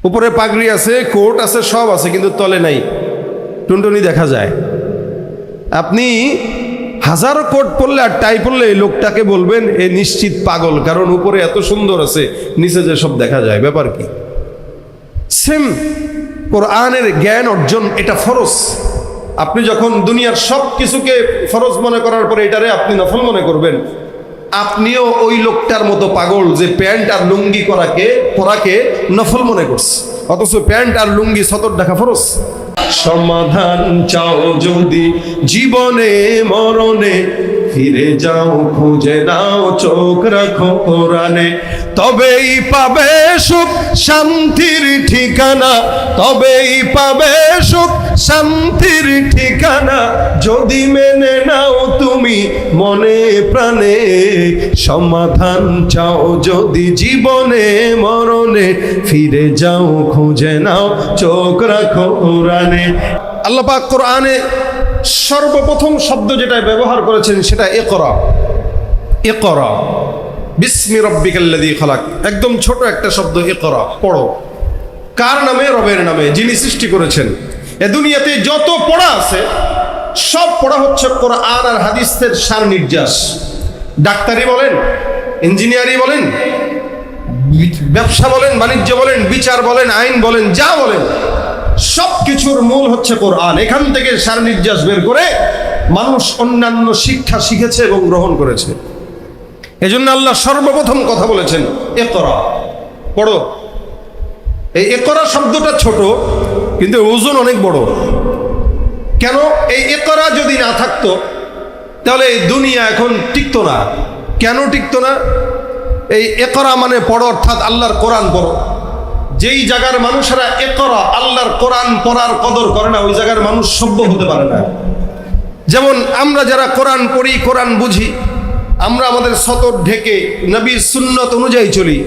উপরে পাগড়ি আছে, কোট আছে, সব আছে, কিন্তু তলে নাই, টুনটুনি দেখা যায়। আপনি হাজারো কোট পরলে আর টাই পরলে এই লোকটাকে বলবেন এ নিশ্চিত পাগল, কারণ উপরে এত সুন্দর আছে, নিচে যে সব দেখা যায়, ব্যাপার কি? সেম কোরআনের জ্ঞান অর্জন এটা ফরজ। আপনি যখন দুনিয়ার সব কিছুকে ফরজ মনে করার পরে এটারে আপনি নফল মনে করবেন, আপনিও ওই লোকটার মতো পাগল যে প্যান্ট আর লুঙ্গি পরাকে নফল মনে করছে, অথচ প্যান্ট আর লুঙ্গি সতর ঢাকা ফরজ। সমাধান চাও যদি জীবনে মরণে, ফিরে যাও খুঁজে নাও চোখ রাখো কোরআনে, তবেই পাবে সুখ শান্তির ঠিকানা, তবেই পাবে সুখ শান্তির ঠিকানা, যদি মেনে নাও তুমি মনে প্রাণে। সমাধান চাও যদি জীবনে মরণে, ফিরে যাও খুঁজে নাও চোখ রাখো কোরআনে। আল্লাহ পাক কোরআনে সর্বপ্রথম শব্দ যেটা ব্যবহার করেছেন সেটা ইকরা। ইকরা বিসমি রাব্বিকাল্লাযী খালাক, একদম ছোট একটা শব্দ, ইকরা, পড়ো। কার নামে? রবের নামে, যিনি সৃষ্টি করেছেন। এ দুনিয়াতে যত পড়া আছে সব পড়া হচ্ছে কোরআন আর হাদিসের সার নির্যাস। ডাক্তারি বলেন, ইঞ্জিনিয়ারিং বলেন, ব্যবসা বলেন, বাণিজ্য বলেন, বিচার বলেন, আইন বলেন, যা বলেন, সব কিছুর মূল হচ্ছে কোরআন। এখান থেকে সার নির্যাস বের করে মানুষ অন্যান্য শিক্ষা শিখেছে এবং গ্রহণ করেছে। এজন্য আল্লাহ সর্বপ্রথম কথা বলেছেন ইকরা, পড়ো। এই ইকরা শব্দটা ছোট, কিন্তু ওজন অনেক বড়। কেন? এই ইকরা যদি না থাকতো তাহলে এই দুনিয়া এখন টিকতো না। কেন টিকতো না? এই ইকরা মানে পড়ো, অর্থাৎ আল্লাহর কোরআন পড়ো। যেই জায়গার মানুষেরা ইকরা আল্লাহর কোরআন পড়ার কদর করে না, ওই জায়গার মানুষ সভ্য হতে পারে না। যেমন আমরা যারা কোরআন পড়ি, কোরআন বুঝি, আমরা আমাদের সতর ঢেকে নবীর সুন্নত অনুযায়ী চলি।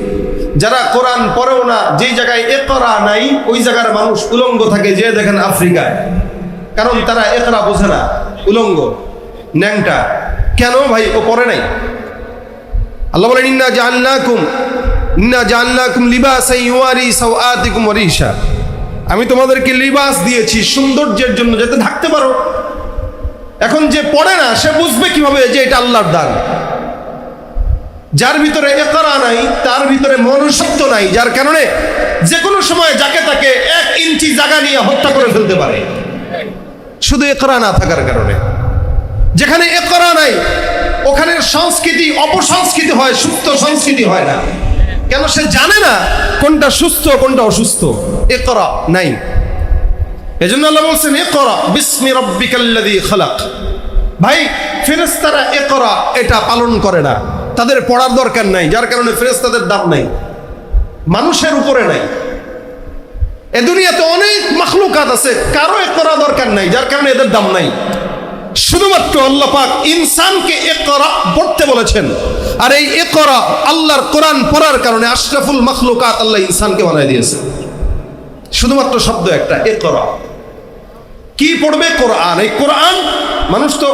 যারা কোরআন পড়েও না, যেই জায়গায় ইকরা নাই, ওই জায়গার মানুষ উলঙ্গ থাকে। যে দেখেন আফ্রিকায়, কারণ তারা ইকরা বোঝে না, উলঙ্গ, ন্যাংটা। কেন ভাই? ও পড়ে নাই। আল্লাহ বলেন ইন্না জাআলনাকুম লিবাসান ইউয়ারি সাওআতিকুম ওয়া রিশা, আমি তোমাদেরকে লিবাস দিয়েছি সৌন্দর্যের জন্য, যাতে ঢাকতে পারো। এখন যে পড়ে না সে বুঝবে কিভাবে যে এটা আল্লাহর দান? যার ভিতরে ইকরা নাই, তার ভিতরে মনুষ্যত্ব নাই, যার কারণে যে কোনো সময় যাকে তাকে 1 ইঞ্চি জায়গা নিয়ে হত্যা করে ফেলতে পারে, শুধু ইকরা না থাকার কারণে। যেখানে ইকরা নাই ওখানের সংস্কৃতি অপসংস্কৃতি হয়, সুস্থ সংস্কৃতি হয় না। কেন? সে জানে না কোনটা সুস্থ কোনটা অসুস্থ। ইকরা নাই। এজন্য আল্লাহ বলছেন ইকরা বিসমি রাব্বিকাল্লাযী খালাক। ভাই, ফেরেশতারা ইকরা এটা পালন করে না, তাদের পড়ার দরকার নাই, যার কারণে ফেরেশতাদের দাম নাই, মানুষের উপরে নাই। এ দুনিয়াতে অনেক মাখলুকাত আছে, কারো ইকরা দরকার নাই, যার কারণে এদের দাম নাই। শুধুমাত্র আল্লাহ পাক ইনসানকে ইকরা পড়তে বলেছেন। আর এই ইকরা আল্লাহর কোরআন পড়ার কারণে আশরাফুল মাখলুকাত আল্লাহ ইনসানকে বানায় দিয়েছে। শুধুমাত্র শব্দ একটা, ইকরা। কি পড়বে? কোরআন। এই কোরআন, মানুষ তো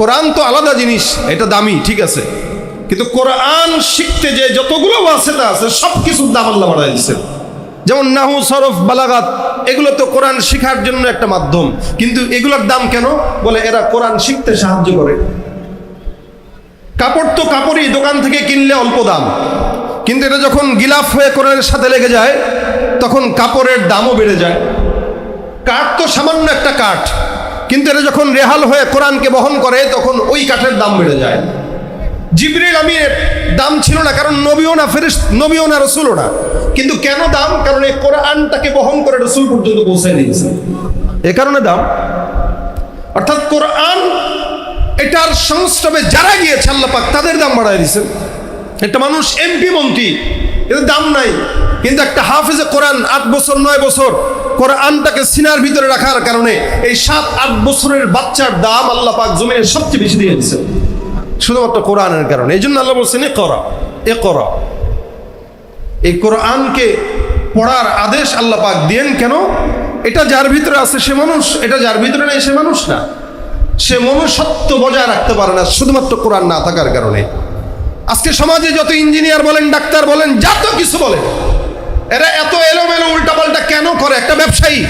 কোরআন তো আলাদা জিনিস, এটা দামি, ঠিক আছে, কিন্তু কোরআন শিখতে যে যতগুলো ওয়াসিতা আছে সব কিছুর দাম আল্লাহ বাড়ায় দিয়েছেন। যেমন নাহু, সরফ, বালাগাত, এগুলো তো কোরআন শেখার জন্য একটা মাধ্যম, কিন্তু এগুলোর দাম কেন? বলে এরা কোরআন শিখতে সাহায্য করে। কাপড় তো কাপড়ই, দোকান থেকে কিনলে অল্প দাম, কিন্তু এটা যখন গিলাফ হয়ে কোরআনের সাথে লেগে যায় তখন কাপড়ের দামও বেড়ে যায়। কাঠ তো সামান্য একটা কাঠ, কিন্তু এটা যখন রেহাল হয়ে কোরআনকে বহন করে তখন ওই কাঠের দাম বেড়ে যায়। জিবরিল আমিনের দাম ছিল না, কারণ নবীও না, নবীও না, রাসূলও না, কিন্তু কেন দাম? কারণ এই কোরআনটাকে বহন করে রাসূল পর্যন্ত পৌঁছে দিয়েছে, এ কারণে দাম। অর্থাৎ কোরআন এটার সংস্রবে যারা গিয়েছে আল্লাহ পাক তাদের দাম বাড়ায় দিয়েছেন। একটা মানুষ এমপি মন্ত্রী, এদের দাম নাই, কিন্তু একটা হাফেজে কোরআন 8 বছর 9 বছর কোরআনটাকে সিনার ভিতরে রাখার কারণে এই 7-8 বছরের বাচ্চার দাম আল্লাহ পাক জমিনের সবচেয়ে বেশি দিয়ে দিয়েছেন, শুধুমাত্র কোরআনের কারণে। এই জন্য আল্লাহ বলছেন ইকরা, ইকরা। এই কোরআনকে পড়ার আদেশ আল্লাহ পাক দেন কেন? এটা যার ভিতরে আছে সে মানুষ, এটা যার ভিতরে নেই সে মানুষ না, সে মনুষ্যত্ব বজায় রাখতে পারে না, শুধুমাত্র কোরআন না থাকার কারণে। আজকে সমাজে যত ইঞ্জিনিয়ার বলেন, ডাক্তার বলেন, যত কিছু বলেন, এরা এত এলোমেলো করে? একটা ব্যবসায়ী,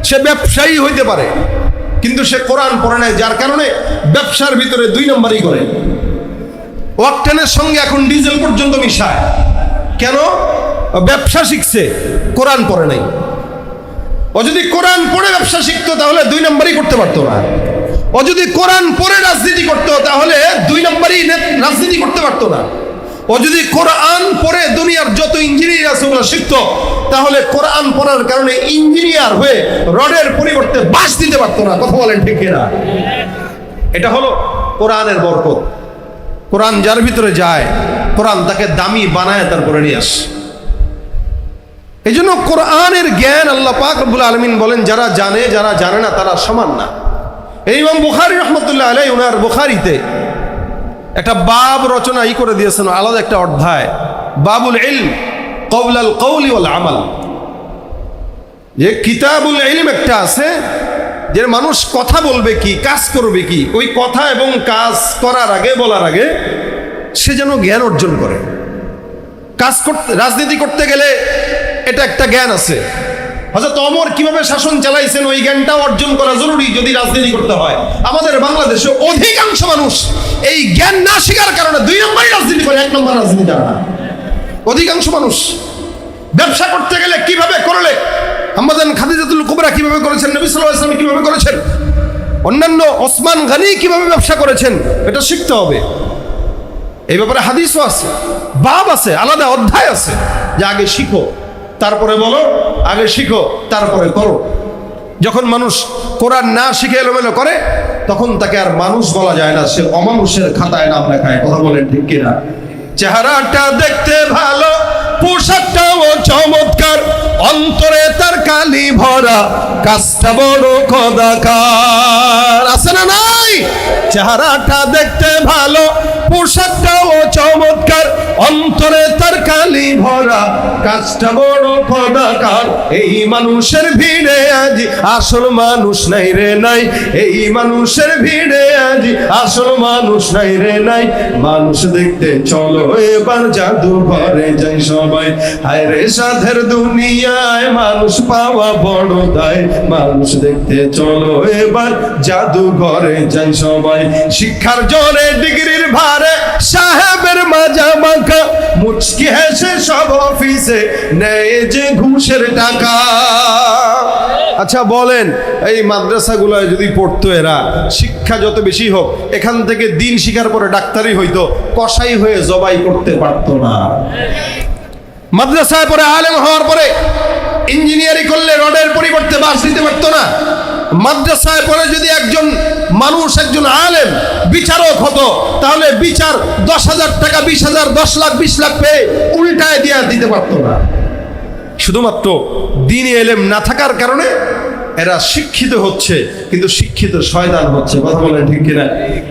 সে ব্যবসায়ী হইতে পারে কিন্তু সে কোরআন পড়ে নাই, যার কারণে ব্যবসার ভিতরে 2 নম্বরই করে। ওয়াকটেনের সঙ্গে এখন ডিজেল পর্যন্ত মিশায়। কেন? ব্যবসা শিখছে, কোরআন পড়ে নাই। ও যদি কোরআন পড়ে ব্যবসা শিখতো তাহলে 2 নম্বরই করতে পারতো না। ও যদি কোরআন পড়ে রাজনীতি করতো তাহলে 2 নম্বরই রাজনীতি করতে পারতো না। ও যদি কোরআন পড়ে দুনিয়ার যত ইঞ্জিনিয়ার আছে ওগুলো শিখতো তাহলে কোরআন পড়ার কারণে ইঞ্জিনিয়ার হয়ে রডের পরিবর্তে বাঁশ দিতে পারতো না। কথা বলেন ঠিক কিনা? এটা হলো কোরআনের বরকত। কোরআন যার ভিতরে যায়, কোরআন তাকে দামি বানায় তারপরে নিয়ে আসে। এই জন্য কোরআনের জ্ঞান আল্লাহ পাক রব্বুল আলামিন বলেন, যারা জানে যারা জানে না তারা সমান না। এই ইমাম বুখারী রহমতুল্লাহ আলাইহি ওনার বুখারীতে একটা বাব রচনা করে দিয়েছেন, আলাদা একটা অধ্যায়, বাবুল ইলম ক্বাবলাল কওলি ওয়াল আমাল। যে কিতাবুল ইলম একটা আছে, যে মানুষ কথা বলবে কি, কাজ করবে কি, ওই কথা এবং কাজ করার আগে, বলার আগে সে যেন জ্ঞান অর্জন করে। কাজ করতে, রাজনীতি করতে গেলে এটা একটা জ্ঞান আছে। হযরত ওমর কিভাবে শাসন চালাইছেন ওই জ্ঞানটাও অর্জন করা জরুরি যদি রাজনীতি করতে হয়। আমাদের বাংলাদেশে অধিকাংশ মানুষ এই জ্ঞান না শেখার কারণে 2 নম্বরই রাজনীতি করে, 1 নম্বর রাজনীতি করে না। অধিকাংশ মানুষ ব্যবসা করতে গেলে কিভাবে করলে, আম্মাজান খাদিজাতুল কুবরা কিভাবে করেছেন, নবী সাল্লাল্লাহু আলাইহি ওয়াসাল্লাম কিভাবে করেছেন, অন্যান্য ওসমান গনি কিভাবে ব্যবসা করেছেন, এটা শিখতে হবে। এই ব্যাপারে হাদিসও আছে, বাব আছে, আলাদা অধ্যায় আছে, যে আগে শিখো তারপরে বলো, আগে শিখো তারপরে করো। যখন মানুষ কোরআন না শিখে এলোমেলো করে তখন তাকে আর মানুষ বলা যায় না, সে অমানুষের খাতায় নাম লেখায়। কথা বলেন ঠিক কিনা? চেহারাটা দেখতে ভালো, পোশাকটাও চমৎকার, অন্তরে তার কালি ভরা, কাজটা বড় কদাকার। আছে না নাই? চেহারাটা দেখতে ভালো, পোশাকটাও চমৎকার, অন্তরে তার কালি ভরা, কাজটা বড় কদাকার। এই মানুষের ভিড়ে আজ আসল মানুষ নাই রে নাই, এই মানুষের ভিড়ে আজ আসল মানুষ নাই রে নাই। মানুষ দেখতে চলো এবার জাদুঘরে যাই সবাই, হায় রে সাধের দুনিয়ায় মানুষ পাওয়া বড় দায়। মানুষ দেখতে চলো এবার জাদুঘরে যাই সবাই, শিক্ষার জোরে ডিগ্রির ভারে সাহেবের মাজা মাখা, মুচকি হেসে সব অফিসে নেয় যে ঘুষের টাকা। আচ্ছা বলেন, এই মাদ্রাসাগুলোয় যদি পড়তো এরা, শিক্ষা যত বেশি হোক, এখান থেকে দিন শিখার পরে ডাক্তারি হইতো, কসাই হয়ে জবাই করতে পারতো না। মাদ্রাসায় পরে আলেম হওয়ার পরে ইঞ্জিনিয়ারিং করলে রডের পরিবর্তে বাঁশ দিতে পারতো না। মাদ্রাসায় পরে যদি একজন মানুষ, একজন আলেম বিচারক হতো তাহলে বিচার 10,000 টাকা, 20,000, 10 লাখ, 20 লাখ পেয়ে উল্টায় দিয়ে দিতে পারতো না। শুধুমাত্র দ্বীনি ইলম না থাকার কারণে এরা শিক্ষিত হচ্ছে, কিন্তু শিক্ষিত শয়তান হচ্ছে। কথা বলেন ঠিক কিনা?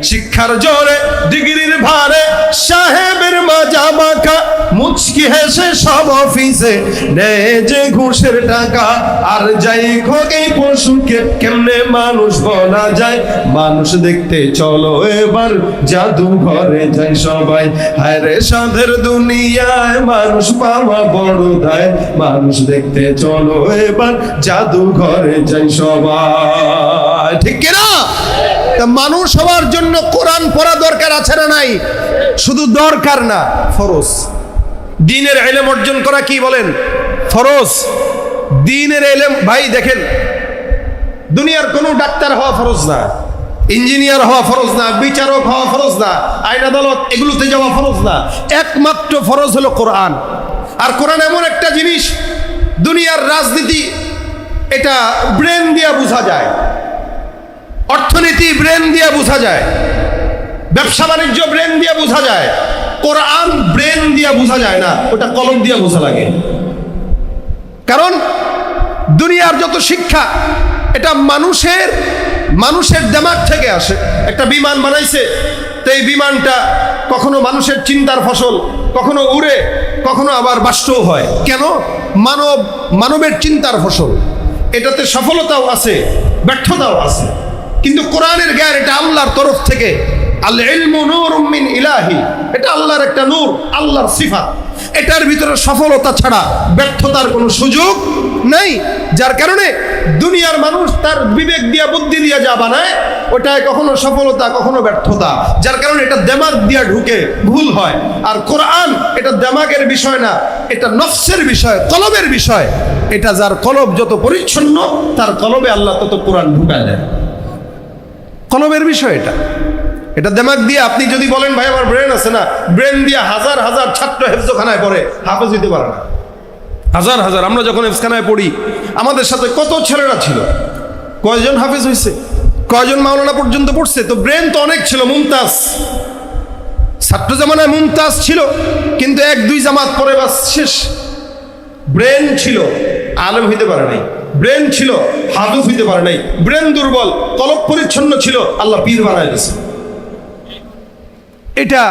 শিক্ষার জোরে ডিগ্রির ভারে সাহেবের মাজা মাখা, মুচকি হেসে সব অফিসে নেয় যে ঘুষের টাকা। আর যাই হোক এই পশুকে কেমনে মানুষ বলা যায়, মানুষ দেখতে চলো এবার জাদুঘরে যাই সবাই, হায় রে সাধের দুনিয়ায় মানুষ পাওয়া বড় দায়। মানুষ দেখতে চলো এবার জাদুঘরে যাই সবাই, ঠিক কিনা? মানুষ হওয়ার জন্য কোরআন পড়া দরকার আছে না নাই? শুধু দরকার না, ফরজ। দ্বীনের ইলম অর্জন করা কি বলেন? ফরজ। দ্বীনের ইলম, ভাই দেখেন, দুনিয়ার কোনো ডাক্তার হওয়া ফরজ না, ইঞ্জিনিয়ার হওয়া ফরজ না, বিচারক হওয়া ফরজ না, আইন আদালত এগুলোতে যাওয়া ফরজ না। একমাত্র ফরজ হলো কোরআন। আর কোরআন এমন একটা জিনিস, দুনিয়ার রাজনীতি এটা ব্রেন দিয়ে বোঝা যায়, অর্থনীতি ব্রেন দিয়ে বোঝা যায়, ব্যবসা বাণিজ্য ব্রেন দিয়ে বোঝা যায়। কোরআন ব্রেন দিয়ে বোঝা যায় না, ওটা কলম দিয়ে বোঝা লাগে। কারণ দুনিয়ার যত শিক্ষা এটা মানুষের দিমাগ থেকে আসে। একটা বিমান বানাইছে, তো এই বিমানটা কখনো মানুষের চিন্তার ফসল, কখনো উড়ে, কখনো আবার বাস্তব হয়। কেন? মানবের চিন্তার ফসল। এটাতে সফলতাও আছে, ব্যর্থতাও আছে। কিন্তু কোরআনের জ্ঞান এটা আল্লাহর তরফ থেকে আল ইলমু নূরুম মিন ইলাহি, এটা আল্লাহর একটা নূর, আল্লাহর সিফাত। এটার ভিতরে সফলতা ছাড়া ব্যর্থতার কোনো সুযোগ নেই। যার কারণে দুনিয়ার মানুষ তার বিবেক দিয়া বুদ্ধি দিয়া যা বানায়, ওটায় কখনো সফলতা কখনো ব্যর্থতা। যার কারণে এটা দেমাগ দিয়া ঢুকে ভুল হয়। আর কোরআন এটা দেমাগের বিষয় না, এটা নফসের বিষয়, কলবের বিষয়। এটা যার কলব যত পরিচ্ছন্ন, তার কলবে আল্লাহ তত কোরআন ঢুকায় দেয়। কলবের বিষয় এটা। এটা দেমাগ দিয়ে আপনি যদি বলেন ভাই আমার ব্রেন আছে না, ব্রেন দিয়ে হাজার হাজার ছাত্র হেফজখানায় পড়ে, হাফেজ হইতে পারে না। হাজার হাজার। আমরা যখন হেফজখানায় পড়ি, আমাদের সাথে কত ছেলেরা ছিল, কয়জন হাফেজ হয়েছে, কয়জন মাওলানা পর্যন্ত পড়ছে। তো ব্রেন তো অনেক ছিল, মুমতাজ। ছাত্র জামানায় মুমতাজ ছিল, কিন্তু এক দুই জামাত পরে বাস শেষ। ব্রেন ছিল, আলেম হইতে পারে নাই। ব্রেন ছিল, হাফেজ হইতে পারে নাই। ব্রেন দুর্বল, কলব পরিচ্ছন্ন ছিল, আল্লাহ পীর বানায় দিয়েছে। এটা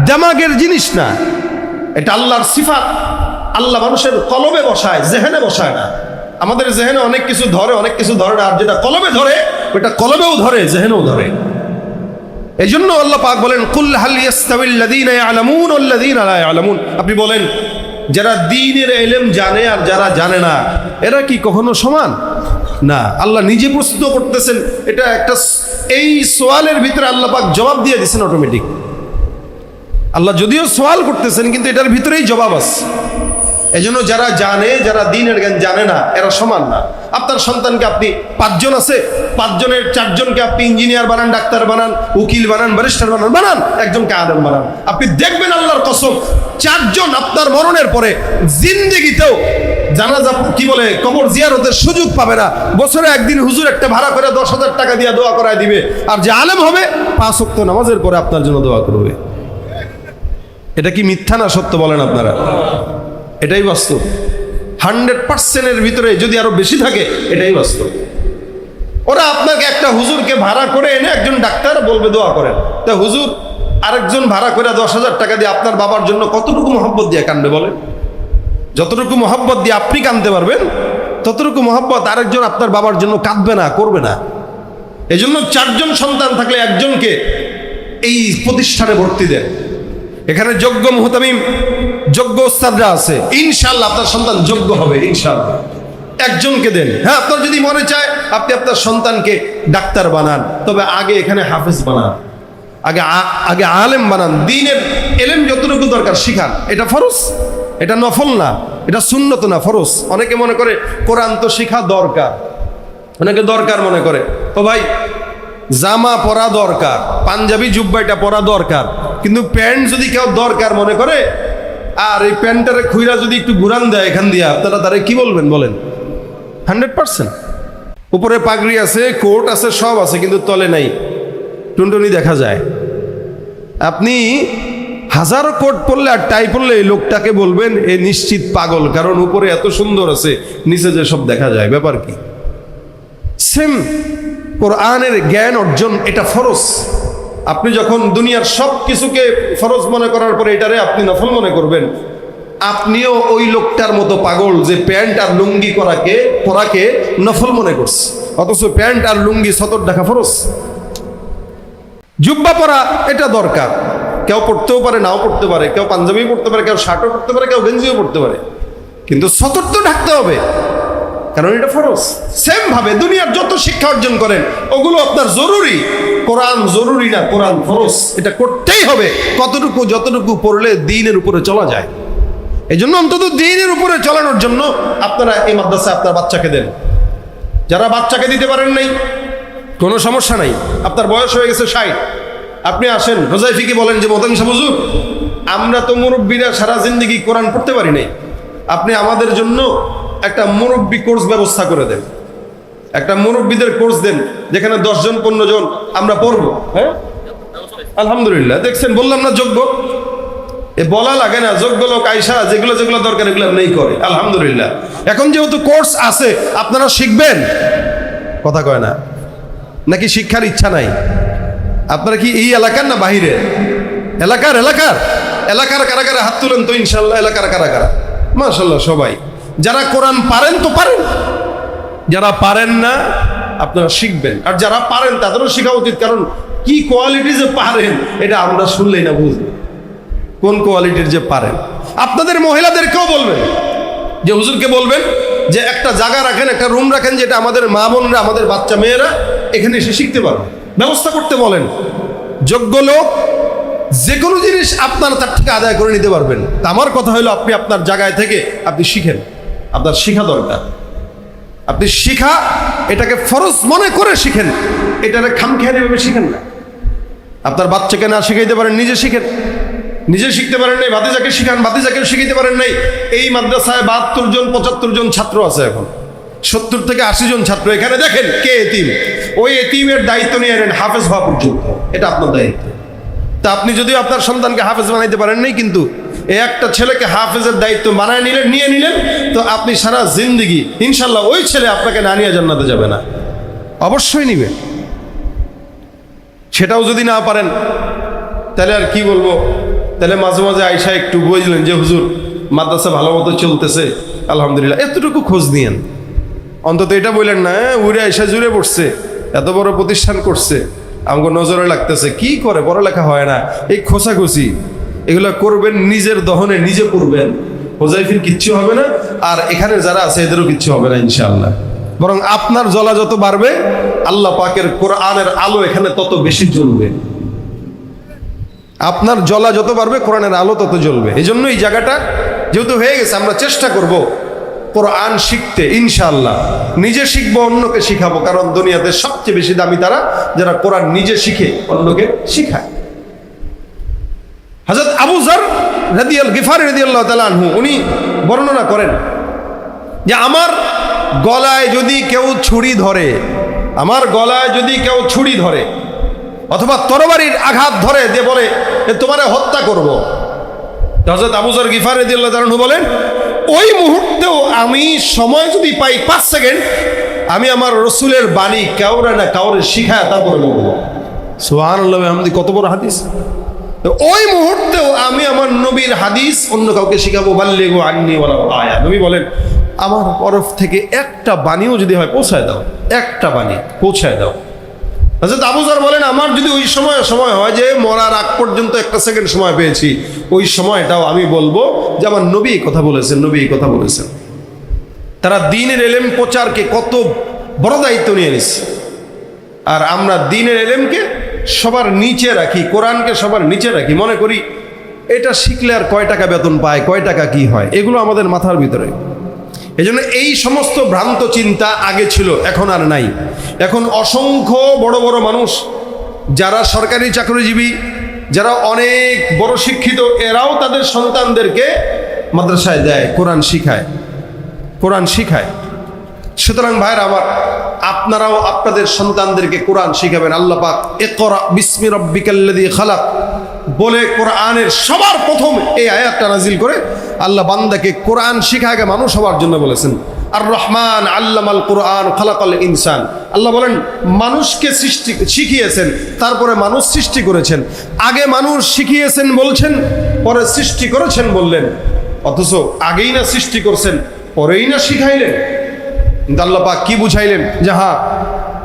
দেমাগের জিনিস না, এটা আল্লাহর সিফাত। আল্লাহ মানুষের কলবে বসায়, জেহেনে বসায় না। আমাদের জেহেনে অনেক কিছু ধরে, অনেক কিছু ধরে না। আর যেটা কলবে ধরে, ওটা কলবেও ধরে, জেহেনেও ধরে। এই জন্য আল্লাহ পাক বলেন, কুল হাল ইয়াস্তাবিল্লাযীনা ইয়ালামুন ওয়াল্লাযীনা লা ইয়ালামুন। আপনি বলেন, যারা দ্বীনের ইলম জানে আর যারা জানে না, এরা কি কখনো সমান? না। আল্লাহ নিজে প্রশ্ন করতেছেন। এটা একটা, এই সোয়ালের ভিতরে আল্লাহ পাক জবাব দিয়ে দিয়েছেন অটোমেটিক। আল্লাহ যদিও সোয়াল করতেছেন, কিন্তু এটার ভিতরেই জবাব আছে। এই জন্য যারা জানে, যারা দ্বীনের জ্ঞান জানে না, এরা সমান না। আপনার সন্তানকে আপনি 5 জন আছে, 5 জনের 4 জনকে আপনি ইঞ্জিনিয়ার বানান, ডাক্তার বানান, উকিল বানান, ব্যারিস্টার বানান, একজনকে আলেম বানান। আপনি দেখবেন আল্লাহর কসম, 4 জন আপনার মরণের পরে জিন্দেগিতেও জানাজা কি বলে কবর জিয়ারতের সুযোগ পাবে না। বছরে একদিন হুজুর একটা ভাড়া করে 10,000 টাকা দিয়ে দোয়া করায় দিবে। আর যে আলেম হবে, 5 ওয়াক্ত নামাজের পরে আপনার জন্য দোয়া করবে। এটা কি মিথ্যা না সত্য বলেন আপনারা? এটাই বাস্তব। 100%-এর ভিতরে যদি আরো বেশি থাকে, এটাই বাস্তব। ওরা আপনাকে একটা হুজুরকে ভাড়া করে এনে একজন ডাক্তার বলবে দোয়া করেন, তা হুজুর আরেকজন ভাড়া করে 10,000 টাকা দিয়ে আপনার বাবার জন্য কতটুকু মহব্বত দিয়ে কাঁদবে বলেন? যতটুকু মহব্বত দিয়ে আপনি কাঁদতে পারবেন, ততটুকু মহব্বত আরেকজন আপনার বাবার জন্য কাঁদবে না, করবে না। এই জন্য 4 জন সন্তান থাকলে একজনকে এই প্রতিষ্ঠানে ভর্তি দেন। এখানে যোগ্য মুহতামিম, যোগ্য ওস্তাদরা আছে, ইনশাআল্লাহ আপনার সন্তান যোগ্য হবে ইনশাআল্লাহ। একজনকে দেন। হ্যাঁ, আপনার যদি মনে চায় আপনি আপনার সন্তানকে ডাক্তার বানান, তবে আগে এখানে হাফেজ বানান, আগে আলেম বানান। দ্বীনের ইলম যতটুকু দরকার শিখান। এটা ফরজ, এটা নফল না, এটা সুন্নত না, ফরজ। অনেকে মনে করে কোরআন তো শিখা দরকার, অনেকে দরকার মনে করে। তো ভাই, জামা পরা দরকার, পাঞ্জাবি জুব্বাইটা পরা দরকার, কিন্তু প্যান্ট যদি কেউ দরকার মনে করে, আর এই প্যান্টটারে খুইরা যদি একটু ঘুরান দেয় এখান দিয়ে, আপনারা তারা কি বলবেন বলেন? 100%। উপরে পাগড়ি আছে, কোট আছে, সব আছে, কিন্তু তলে নাই, টুনটুনি দেখা যায়। আপনি হাজারো কোট পরলে আর টাই পরলে এই লোকটাকে বলবেন এ নিশ্চিত পাগল, কারণ উপরে এত সুন্দর আছে, নিচে যে সব দেখা যায়। ব্যাপার কি? সেম কোরআনের জ্ঞান অর্জন, এটা ফরজ। আপনি যখন দুনিয়ার সব কিছুকে ফরজ মনে করার পরে এটারে আপনি নফল মনে করবেন, আপনিও ওই লোকটার মতো পাগল যে প্যান্ট আর লুঙ্গি পরাকে নফল মনে করছে, অথচ প্যান্ট আর লুঙ্গি সতর ঢাকা ফরজ। জুব্বা পরা এটা দরকার, কেউ পড়তেও পারে, নাও পড়তে পারে, কেউ পাঞ্জাবি পড়তে পারে, কেউ শার্টও পড়তে পারে, কেউ গেঞ্জিও পড়তে পারে, কিন্তু সতর তো ঢাকতে হবে, কারণ এটা ফরজ। সেম ভাবে দুনিয়ার যত শিক্ষা অর্জন করেন ওগুলো আপনার জরুরি। কোরআন জরুরি না, কোরআন ফরজ, এটা করতেই হবে। কতটুকু, যতটুকু পড়লে দ্বীনের উপরে চলা যায়। এই জন্য অন্তত দ্বীনের উপরে চলানোর জন্য আপনারা এই মাদ্রাসায় আপনার বাচ্চাকে দেন। যারা বাচ্চাকে দিতে পারেন নাই, কোনো সমস্যা নাই, আপনার বয়স হয়ে গেছে 60, আপনি আসেন, হোজাইফিকে বলেন যে মোহতামিম সাহেব হুজুর, আমরা তো মুরব্বীরা সারা জিন্দেগি কোরআন পড়তে পারি নাই, আপনি আমাদের জন্য একটা মুরব্বী কোর্স ব্যবস্থা করে দেন, একটা মুরব্বীদের কোর্স দেন, যেখানে 10 জন 15 জন আমরা পড়বো। হ্যাঁ, আলহামদুলিল্লাহ, দেখছেন বললাম না যোগ্য, এ বলা লাগে না, যোগ্য লোক আইসা যেগুলো যেগুলো দরকার এগুলো নেই করে। আলহামদুলিল্লাহ, এখন যেহেতু কোর্স আছে আপনারা শিখবেন, কথা কয় না নাকি? শিক্ষার ইচ্ছা নাই? আপনারা কি এই এলাকার না বাহিরে? এলাকার কারা কারা হাত তুলেন তো ইনশাল্লাহ। এলাকার কারা কারা? মাশাআল্লাহ সবাই। যারা কোরআন পারেন তো পারেন, যারা পারেন না আপনারা শিখবেন, আর যারা পারেন তাদেরও শেখা উচিত, কারণ কি কোয়ালিটি যে পারেন এটা আমরা শুনলেই না বুঝবো কোন কোয়ালিটির যে পারেন। আপনাদের মহিলাদেরকেও বলবেন যে হুজুরকে বলবেন যে একটা জায়গা রাখেন, একটা রুম রাখেন, যেটা আমাদের মা বোনরা, আমাদের বাচ্চা মেয়েরা এখানে এসে শিখতে পারবে, ব্যবস্থা করতে বলেন। যোগ্য লোক যে কোনো জিনিস আপনার তার থেকে আদায় করে নিতে পারবেন। তা আমার কথা হলো আপনি আপনার জায়গায় থেকে আপনি শিখেন, আপনার শিখা দরকার। আপনি শিখা এটাকে ফরজ মনে করে শিখেন, এটাকে খামখেয়ালিভাবে শিখেন না। আপনার বাচ্চাকে না শিখাইতে পারেন, নিজে শিখেন। নিজে শিখতে পারেন নাই, ভাতিজাকে শিখান, ভাতিজাকে শিখাইতে পারেন নাই। এই মাদ্রাসায় 72 জন 75 জন ছাত্র আছে, এখন 70 থেকে 80 জন ছাত্র। এখানে দেখেন কে এতিম, ওই এতিমের দায়িত্ব নিয়ে নেন হাফেজ হওয়া পর্যন্ত, এটা আপনার দায়িত্ব। তা আপনি যদিও আপনার সন্তানকে হাফেজ বানাইতে পারেন নাই, কিন্তু এই একটা ছেলেকে হাফেজের দায়িত্ব বানায় নিলেন, নিয়ে নিলেন, তো আপনি সারা জিন্দেগি ইনশাল্লাহ ওই ছেলে আপনাকে না নিয়ে জান্নাতে যাবে না, অবশ্যই নিবে। সেটাও যদি না পারেন তাহলে আর কি বলবো, তাহলে মাঝে মাঝে আয়সা একটু বুঝলেন যে হুজুর মাদ্রাসা ভালো মতো চলতেছে আলহামদুলিল্লাহ, এতটুকু খোঁজ নিয়েন। অন্তত এটা বললেন না উড়ে আয়সা জুড়ে পড়ছে, এত বড় প্রতিষ্ঠান করছে, আমাকে নজরে লাগতেছে, কি করে, পড়ালেখা হয় না, এই খোঁচাখুচি এগুলো করবেন, নিজের দহনে নিজে পড়বেন, হোজাইফির কিচ্ছু হবে না, আর এখানে যারা আছে এদেরও কিচ্ছু হবে না ইনশাআল্লাহ। বরং আপনার জ্বলা যত বাড়বে, আল্লাহ পাকের কোরআনের আলো এখানে তত বেশি জ্বলবে। আপনার জ্বলা যত বাড়বে, কোরআনের আলো তত জ্বলবে। এই জন্য এই জায়গাটা যেহেতু হয়ে গেছে, আমরা চেষ্টা করব কোরআন শিখতে ইনশাআল্লাহ। নিজে শিখবো, অন্যকে শিখাবো, কারণ দুনিয়াতে সবচেয়ে বেশি দামি তারা যারা কোরআন নিজে শিখে অন্যকে শিখায়। হযরত আবু যর গিফারি রাদিয়াল্লাহু তাআলা আনহু উনি বর্ণনা করেন যে আমার গলায় যদি কেউ ছুরি ধরে, আমার গলায় যদি কেউ ছুরি ধরে অথবা তরবারির আঘাত ধরে দিয়ে বলে তোমারে হত্যা করব, হযরত আবু যর গিফারি রাদিয়াল্লাহু তাআলা আনহু বলেন ওই মুহূর্তেও আমি সময় যদি পাই 5 সেকেন্ড, আমি আমার রসুলের বাণী কাউরে না কাউরে শিখায় তারপরে বলবো। সুবহানাল্লাহ, আমাদের কত বড় হাদিস। ওই মুহূর্তেও আমি আমার নবীর হাদিস অন্য কাউকে শিখাবো। বাল্লিগু আন্নী ওয়ালাউ আয়া, নবী বলেন আমার তরফ থেকে একটা বাণীও যদি হয় পৌঁছায় দাও, একটা বাণী পৌঁছায় দাও। হযরত আবু যর বলেন আমার যদি ওই সময় হয় যে মরার আগ পর্যন্ত 1 সেকেন্ড সময় পেয়েছি, ওই সময়টাও আমি বলবো যে আমার নবী কথা বলেছেন, নবী কথা বলেছেন। তারা দ্বীনের ইলম প্রচারকে কত বড় দায়িত্ব নিয়ে নিচ্ছে, আর আমরা দ্বীনের ইলমকে সবার নিচে রাখি, কোরআনকে সবার নিচে রাখি, মনে করি এটা শিখলে আর কয় টাকা বেতন পায়, কয় টাকা কি হয়, এগুলো আমাদের মাথার ভিতরে। এই জন্য এই সমস্ত ভ্রান্ত চিন্তা আগে ছিল, এখন আর নাই। এখন অসংখ্য বড় বড় মানুষ যারা সরকারি চাকরিজীবী, যারা অনেক বড় শিক্ষিত, এরাও তাদের সন্তানদেরকে মাদ্রাসায় দেয়, কোরআন শিখায়, কোরআন শিখায়। সুতরাং ভাইরা আমার, আপনারাও আপনাদের সন্তানদেরকে কোরআন শিখাবেন। আল্লাহ পাক ইকরা বিসমি রাব্বিকাল্লাযী খালাক বলে কোরআনের সবার প্রথম এই আয়াতটা নাজিল করে আল্লাহ বান্দাকে কোরআন শিখায় মানুষ হওয়ার জন্য বলেছেন। আর রহমান আল্লামাল কোরআন খালাকাল ইনসান, আল্লাহ বলেন মানুষকে শিখিয়েছেন, তারপরে মানুষ সৃষ্টি করেছেন। আগে মানুষ শিখিয়েছেন বলছেন, পরে সৃষ্টি করেছেন বললেন, অথচ আগেই না সৃষ্টি করছেন, পরেই না শিখাইলেন। কিন্তু আল্লাহ পাক কি বুঝাইলেন যে হ্যাঁ,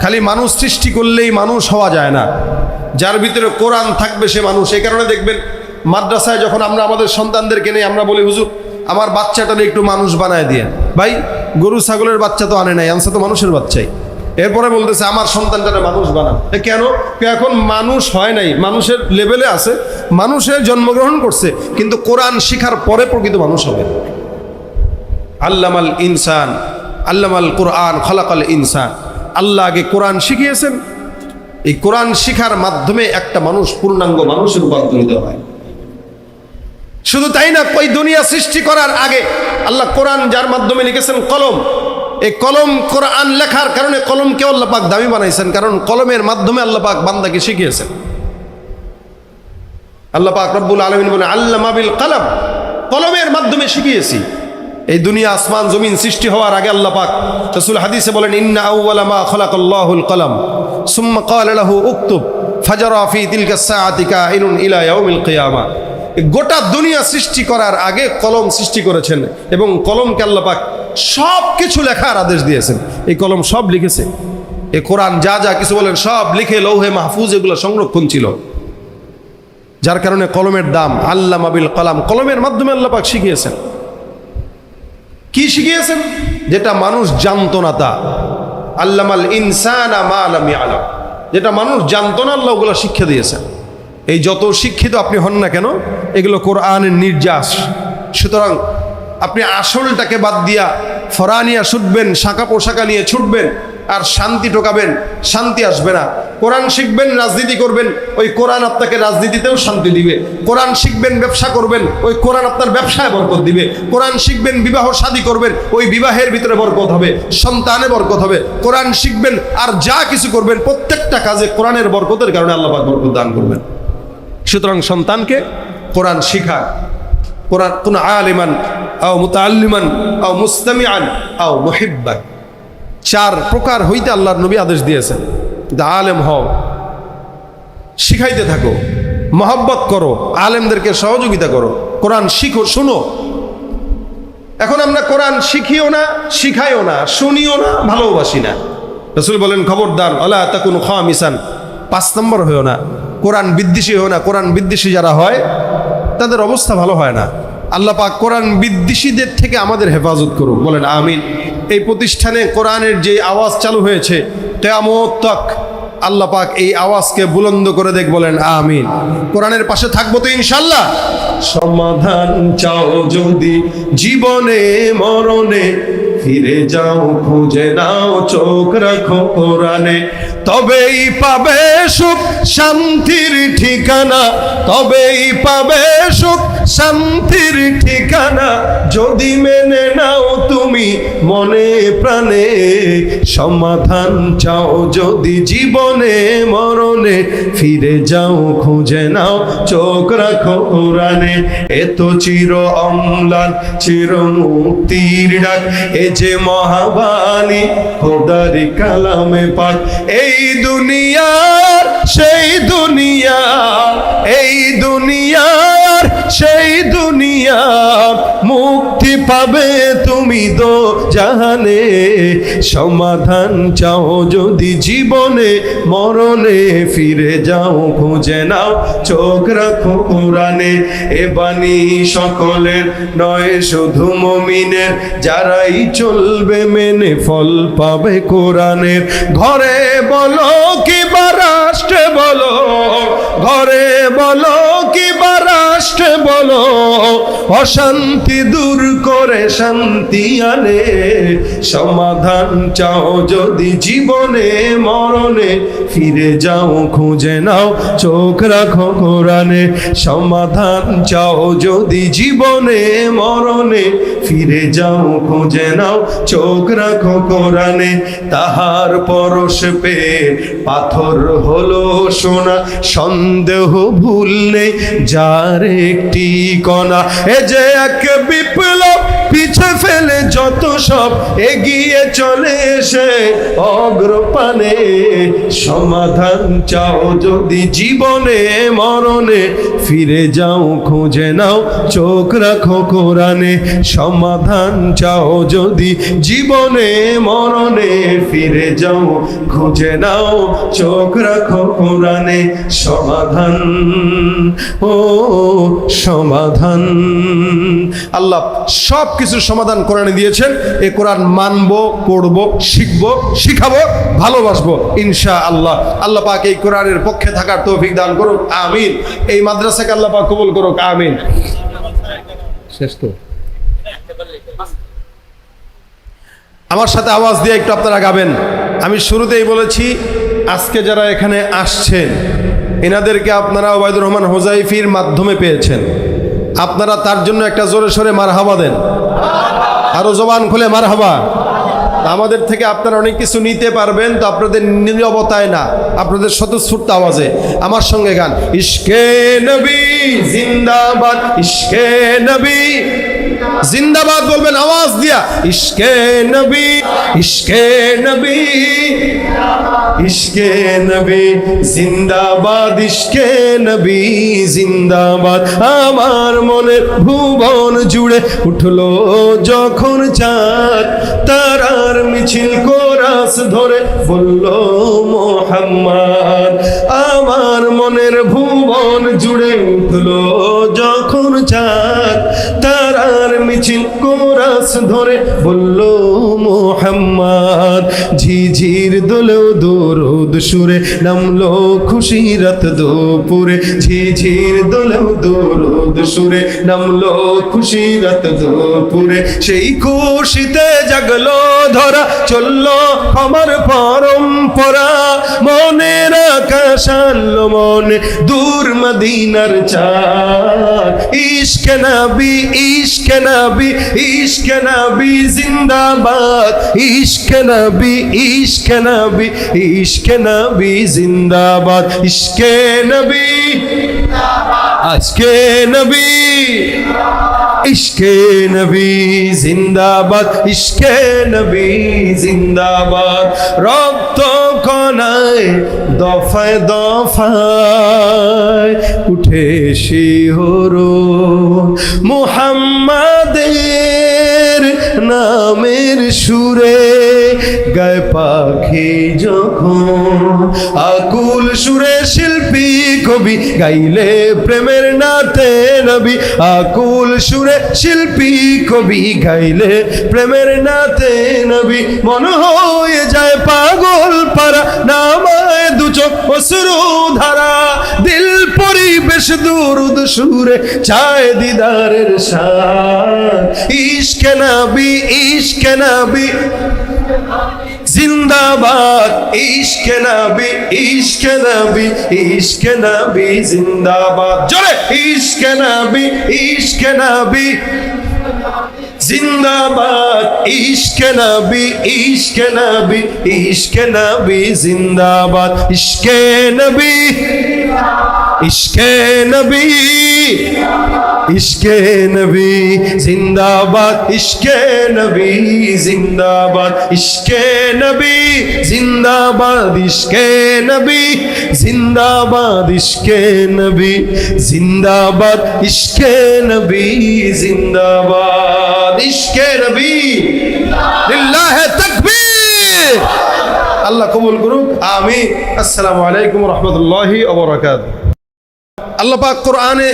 খালি মানুষ সৃষ্টি করলেই মানুষ হওয়া যায় না, যার ভিতরে কোরআন থাকবে সে মানুষ। এই কারণে দেখবেন মাদ্রাসায় যখন আমরা আমাদের সন্তানদেরকে নেই, আমরা বলি হুজুর আমার বাচ্চাটাকে একটু মানুষ বানায় দিয়ে। ভাই গরু ছাগলের বাচ্চা তো আনে নাই, আনছে তো মানুষের বাচ্চাই। এরপরে বলতেছে আমার সন্তানটাকে মানুষ বানান। কেন? এখন মানুষ হয় নাই, মানুষের লেভেলে আছে, মানুষের জন্মগ্রহণ করছে, কিন্তু কোরআন শিখার পরে প্রকৃত মানুষ হবে। আল্লামাল ইনসান আল্লামাল কোরআন খালাকাল ইনসান, আল্লাহ আগে কোরআন শিখিয়েছেন। এই কোরআন শিখার মাধ্যমে একটা মানুষ পূর্ণাঙ্গ মানুষে রূপান্তরিত হয়। শুধু তাই না, ওই দুনিয়া সৃষ্টি করার আগে আল্লাহ কোরআন যার মাধ্যমে লিখেছেন কলম, এই কলম কোরআন লেখার কারণে কলমকে আল্লাহ পাক দামি বানাইছেন, কারণ কলমের মাধ্যমে আল্লাহ পাক বান্দাকে শিখিয়েছেন। আল্লাহ পাক রব্বুল আলামিন বলেন আল্লামা বিল কলম, কলমের মাধ্যমে শিখিয়েছি। এই দুনিয়া আসমান জমিন সৃষ্টি হওয়ার আগে আল্লাহ পাক রাসূল হাদিসে বলেন ইন্না আউওয়ালা মা খালাকাল্লাহুল কলম সুম্মা ক্বালা লাহু উকতুব ফাজারা ফি তিলকা সাআতি কাইনুন ইলা ইয়াউমিল কিয়ামা। গোটা দুনিয়া সৃষ্টি করার আগে কলম সৃষ্টি করেছেন এবং কলমকে আল্লাহ পাক সব কিছু লেখার আদেশ দিয়েছেন। এই কলম সব লিখেছে। এ কোরআন যা যা কিছু বলেন সব লিখে লৌহে মাহফুজ এগুলো সংরক্ষণ ছিল, যার কারণে কলমের দাম। আল্লামা বিল কলাম, কলমের মাধ্যমে আল্লাহ পাক শিখিয়েছেন। কি শিখিয়েছেন? যেটা মানুষ জানতো না তা। আল্লামাল ইনসানা মা লাম ইয়ালাম, যেটা মানুষ জানতো না আল্লাহ ওগুলো শিক্ষা দিয়েছেন। এই যত শিক্ষিত আপনি হন না কেন, এগুলো কোরআনের নির্যাস। সুতরাং আপনি আসলটাকে বাদ দিয়া ফরানিয়া ছুটবেন, শাঁকা পোশাকা নিয়ে ছুটবেন আর শান্তি ঠোকাবেন, শান্তি আসবে না। কোরআন শিখবেন, রাজনীতি করবেন, ওই কোরআন আপনাকে রাজনীতিতেও শান্তি দিবে। কোরআন শিখবেন, ব্যবসা করবেন, ওই কোরআন আপনার ব্যবসায় বরকত দিবে। কোরআন শিখবেন, বিবাহ শাদী করবেন, ওই বিবাহের ভিতরে বরকত হবে, সন্তানে বরকত হবে। কোরআন শিখবেন আর যা কিছু করবেন প্রত্যেকটা কাজে কোরআনের বরকতের কারণে আল্লাহ পাক বরকত দান করবেন। সুতরাং সন্তানকে কোরআন শিখা, কোরআন কোন আলিমান আও মুতাআল্লিমান আও মুস্তামিআন আও মুহিব্বান, 4 প্রকার হইতে আল্লাহর নবী আদেশ দিয়েছেন। আলেম হও, শিখাইতে থাকো, মহব্বত করো, আলেমদেরকে সহযোগিতা করো, কোরআন শিখো, শুনো। এখন আমরা কোরআন শিখিও না, শিখাইও না, শুনিও না, ভালোবাসি না। রাসূল বলেন খবরদার, আলা তাকুনু খামিসান, 5 নম্বর হইও না, কোরআন বিদ্বেষী হইও না। কোরআন বিদ্বেষী যারা হয় তাদের অবস্থা ভালো হয় না। আল্লাহ পাক কোরআন বিদ্বেষীদের থেকে আমাদের হেফাজত করুক, বলেন আমিন। এই প্রতিষ্ঠানে কোরআনের যে আওয়াজ চালু হয়েছে, কিয়ামত তক আল্লাহ পাক এই আওয়াজকে বুলন্দ করে দেখ, বলেন আমিন। কোরআনের পাশে থাকবো তো ইনশাল্লাহ। সমাধান চাও যদি জীবনে মরণে, ফিরে যাও খুঁজে নাও, চোখ রাখো কোরআনে, তবেই পাবে সুখ শান্তির ঠিকানা, তবেই পাবে সুখ শান্তির ঠিকানা, যদি মেনে নাও তুমি মনে প্রাণে। সমাধান চাও যদি জীবনে মরণে, ফিরে যাও খুঁজে নাও, চোখ রাখো কোরআনে। এত চির অম্লান চির মুক্তির ডাক, এ যে মহাবাণী খোদার কালামে পাক। এই দুনিয়ার সেই দুনিয়া, এই দুনিয়ার সেই দুনিয়া, মুক্তি পাবে তুমি দো জাহানে। সমাধান চাও যদি জীবনে মরণে, ফিরে যাও খুঁজে নাও, চোখ রাখো কোরআনে। এ বাণী সকলের নয় শুধু মুমিনের, যারাই চলবে মেনে ফল পাবে কোরআনের। ঘরে বলো কিবা রাষ্ট্রে বলো, ঘরে বলো কিবা রাষ্ট্রে বলো, অশান্তি দূর করে শান্তি আনে। সমাধান চাও যদি জীবনে মরণে, ফিরে যাও খুঁজে নাও, চোখ রাখো কোরআনে। সমাধান চাও যদি জীবনে মরণে, ফিরে যাও খুঁজে নাও, চোখ রাখো কোরআনে। তাহার পরশ পেয়ে পাথর হলো সোনা, সন্দেহ ভুল নেই যার একটি কণা। এ যে এক বিপ্লব, পিছে ফেলে যত সব এগিয়ে চলে এসে অগ্রপানে। সমাধান চাও যদি জীবনে মরণে, ফিরে যাও খুঁজে নাও, চোখ রাখো কোরআনে। সমাধান চাও যদি জীবনে মরণে, ফিরে যাও খুঁজে নাও, চোখ রাখো কোরআনে। সমাধান, ও সমাধান, আল্লাহ সব কিছুর সমাধান কোরআনে দিয়েছেন। এই কোরআন মানবো, পড়বো, শিখবো, শিখাবো, ভালোবাসবো ইনশাআল্লাহ। আল্লাহ পাক এই কোরআনের পক্ষে থাকার তৌফিক দান করুক, আমিন। এই মাদ্রাসাকে আল্লাহ পাক কবুল করুক, আমিন। শেষ তো, আমার সাথে আওয়াজ দিয়ে একটু আপনারা গাবেন। আমি শুরুতেই বলেছি, আজকে যারা এখানে আসছেন এনাদেরকে আপনারা ওবায়দুর রহমান হোজাইফির মাধ্যমে পেয়েছেন। আপনারা তার জন্য একটা জোরে সোরে মারহাবা দেন, আরো জবান খুলে মারহাবা। আমাদের থেকে আপনারা অনেক কিছু নিতে পারবেন, তো আপনাদের নীরবতায় না, আপনাদের স্বতঃস্ফূর্ত আওয়াজে আমার সঙ্গে গান। ইশকে নবী জিন্দাবাদ, ইশকে নবী জিন্দাবাদ বলবেন আওয়াজ দিয়া। ইশকে নবী, ইশকে নবী, ইশকে নবী জিন্দাবাদ, ইশকে নবী জিন্দাবাদ। আমার মনের ভুবন জুড়ে উঠলো যখন চাঁদ, তারার মিছিল কোরআন কোরাস ধরে বলল মুহাম্মদ। আমার মনের ভুবন জুড়ে উঠলো যখন চাঁদ, তারার মিছিল কোরাস ধরে বলল মুহাম্মদ। ঝিঝির দোলেও দরুদ সুরে নামলো খুশি রাত দুপুরে, ঝিঝির দোলেও দরুদ সুরে নামলো খুশি রাত দুপুরে। সেই খুশিতে জাগলো ধরা, চললো আমার পরম্পরা, মনের আকাশ আনলো মনে দূর মদিনার চাঁদ। ইশকে নবী ইশকে নবী ইশকে নবী জিন্দাবাদ, ইশকে নবী ইশকে নবী ইশকে নবী জিন্দাবাদ। ইশকে নবী আজকে নবী, ইশকে নবী জিন্দাবাদ, ইশকে নবী জিন্দাবাদ। রক্ত কণায় দফায় দফায় উঠে শিহরণ, মুহাম্মাদের নামের সুরে গায় পাখি যখন, আকুল সুরে শিল্পী কবি গাইলে প্রেমের নাতে নবী, আকুল সুরে শিল্পী কবি গাইলে প্রেমের নাতে নবী। মন হয়ে যায় পাগল পারা, নামায় দু চোখ অশ্রু ধারা, দিল পরিবেশ দুরুদ সুরে চায় দিদারের শান। ইশকে নবী ইশকে নবী জিন্দাবাদ, ইশকে নবী ইশকে নবী ইশকে নবী জিন্দাবাদ। জোরে ইশকে নবী ইশকে নবী জিন্দাবাদ, ইশকে নবী ইশকে নবী ইশকে নবী জিন্দাবাদ। ইশকে নবী ইশকে নবী ইশকে নবী জিন্দাবাদ, ইশকে নবী জিন্দাবাদ, ইশকে নবী জিন্দাবাদ, ইশকে নবী জিন্দাবাদ, ইশকে নবী জিন্দাবাদ, ইশকে নবী জিন্দাবাদ, ইশকে নবী লিল্লাহি তাকবীর। আল্লাহ কবুল করুক, আমিন। আসসালামু আলাইকুম ওয়া রাহমাতুল্লাহি ওয়া বারাকাতুহু। আল্লাহ পাক কোরআনে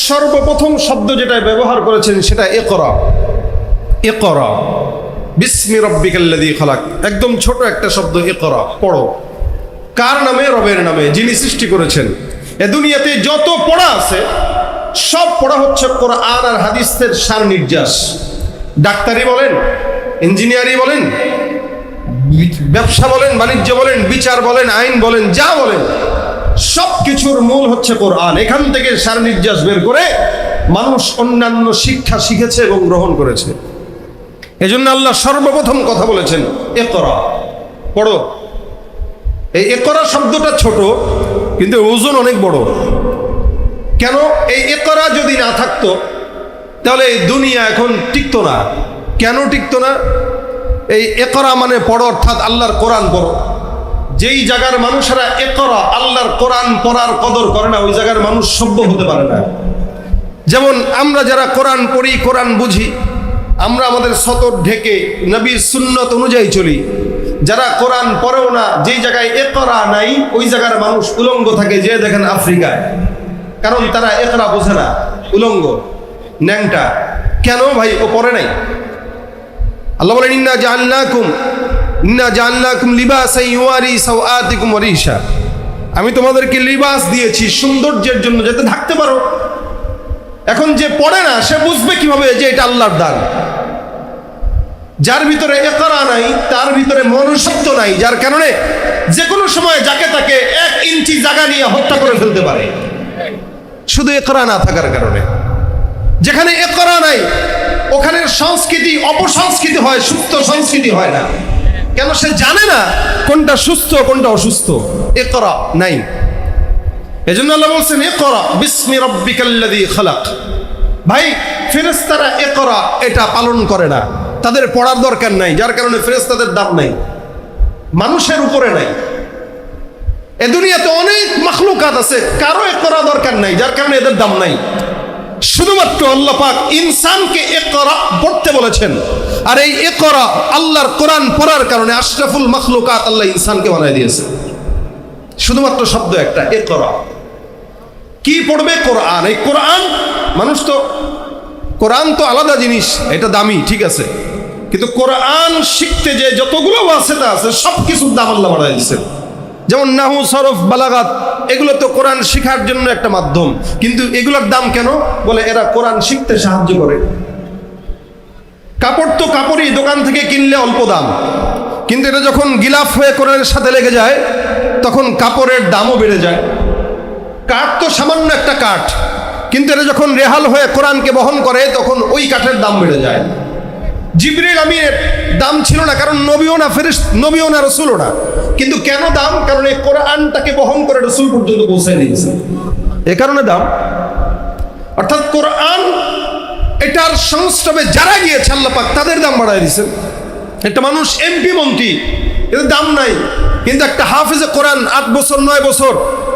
সর্বপ্রথম শব্দ যেটা ব্যবহার করেছেন সেটা ইকরা। ইকরা বিসমি রাব্বিকাল্লাযী খালাক, একদম ছোট একটা শব্দ, ইকরা পড়ো। কার নামে? রবের নামে, যিনি সৃষ্টি করেছেন। এ দুনিয়াতে যত পড়া আছে সব পড়া হচ্ছে কোরআন আর হাদিসের সার নির্যাস। ডাক্তারি বলেন, ইঞ্জিনিয়ারিং বলেন, ব্যবসা বলেন, বাণিজ্য বলেন, বিচার বলেন, আইন বলেন, যা বলেন, সব কিছুর মূল হচ্ছে কোরআন। এখান থেকে সার নির্যাস বের করে মানুষ অন্যান্য শিক্ষা শিখেছে এবং গ্রহণ করেছে। এজন্য আল্লাহ সর্বপ্রথম কথা বলেছেন ইকরা, পড়ো। এই ইকরা শব্দটা ছোট কিন্তু ওজন অনেক বড়। কেন? এই ইকরা যদি না থাকতো তাহলে এই দুনিয়া এখন টিকতো না। কেন টিকতো না? এই ইকরা মানে পড়ো, অর্থাৎ আল্লাহর কোরআন পড়ো। যেই জায়গার মানুষেরা ইকরা আল্লাহর কোরআন পড়ার কদর করে না, ওই জায়গার মানুষ সভ্য হতে পারে না। যেমন আমরা যারা কোরআন পড়ি, কোরআন বুঝি, আমরা আমাদের সতর ঢেকে নবীর সুন্নত অনুযায়ী চলি। যারা কোরআন পড়েও না, যেই জায়গায় ইকরা নাই, ওই জায়গার মানুষ উলঙ্গ থাকে। যে দেখেন আফ্রিকায়, কারণ তারা ইকরা বোঝে না, উলঙ্গ, ন্যাংটা। কেন ভাই? ও পড়ে নাই। আল্লাহ বলেন ইন্না জাআলনাকুম লিবাসান ইউয়ারি সাওআতিকুম ওয়া রিশা, আমি তোমাদেরকে লিবাস দিয়েছি সৌন্দর্যের জন্য, যাতে ঢাকতে পারো। এখন যে পড়ে না সে বুঝবে কিভাবে যে এটা আল্লাহর দান? যার ভিতরে ইকরা নাই, তার ভিতরে মনুষ্যত্ব নাই, যার কারণে যে কোনো সময় যাকে তাকে 1 ইঞ্চি জায়গা নিয়ে হত্যা করে ফেলতে পারে, শুধু ইকরা না থাকার কারণে। যেখানে ইকরা নাই ওখানে সংস্কৃতি অপসংস্কৃতি হয়, সুস্থ সংস্কৃতি হয় না। কেন? সে জানে না কোনটা সুস্থ কোনটা অসুস্থ। ইকরা নাই। এজন্য আল্লাহ বলছেন ইকরা বিসমি রাব্বিকাল্লাযী খালাক। ভাই, ফেরেশতারা ইকরা এটা পালন করে না, তাদের পড়ার দরকার নাই, যার কারণে ফেরেশতাদের দাম নাই, মানুষের উপরে নাই। এ দুনিয়াতে অনেক মাখলুকাত আছে, কারো ইকরা দরকার নাই, যার কারণে এদের দাম নাই। শুধুমাত্র আল্লাহ পাক ইনসানকে ইকরা পড়তে বলেছেন। আর এই ইকরা আল্লাহর কোরআন পড়ার কারণে আশরাফুল মাখলুকাত আল্লাহ ইনসানকে বানায় দিয়েছে। শুধুমাত্র শব্দ একটা, ইকরা। কি পড়বে? কোরআন। এই কোরআন, মানুষ তো কোরআন তো আলাদা জিনিস, এটা দামি, ঠিক আছে, কিন্তু কোরআন শিখতে যে যতগুলো ওয়াসিতা আছে সব কিছুর দাম আল্লাহ বাড়ায় দিয়েছেন। যেমন নাহু, সরফ, বালাগাত, এগুলো তো কোরআন শেখার জন্য একটা মাধ্যম, কিন্তু এগুলোর দাম কেন? বলে এরা কোরআন শিখতে সাহায্য করে। কাপড় তো কাপড়ই দোকান থেকে কিনলে অল্প দাম, কিন্তু এটা যখন গিলাফ হয়ে কোরআনের সাথে লেগে যায় তখন কাপড়ের দামও বেড়ে যায়। কাঠ তো সামান্য একটা কাঠ, কিন্তু এটা যখন রেহাল হয়ে কোরআনকে বহন করে তখন ওই কাঠের দাম বেড়ে যায়। জিবরিল আমিনের দাম ছিল না, কারণ নবীও না, ফেরেশতা নবীও না, রাসূলও না, কিন্তু কেন দাম? কারণ এই কোরআনটাকে বহন করে রাসূল পর্যন্ত পৌঁছায় দিয়েছে, এ কারণে দাম। অর্থাৎ কোরআন এটার সংস্রবে যারা গিয়েছে আল্লাহ পাক তাদের দাম বাড়ায় দিয়েছেন। একটা মানুষ এমপি মন্ত্রী, এদের দাম নাই, কিন্তু একটা হাফেজে কোরআন 8 বছর 9 বছর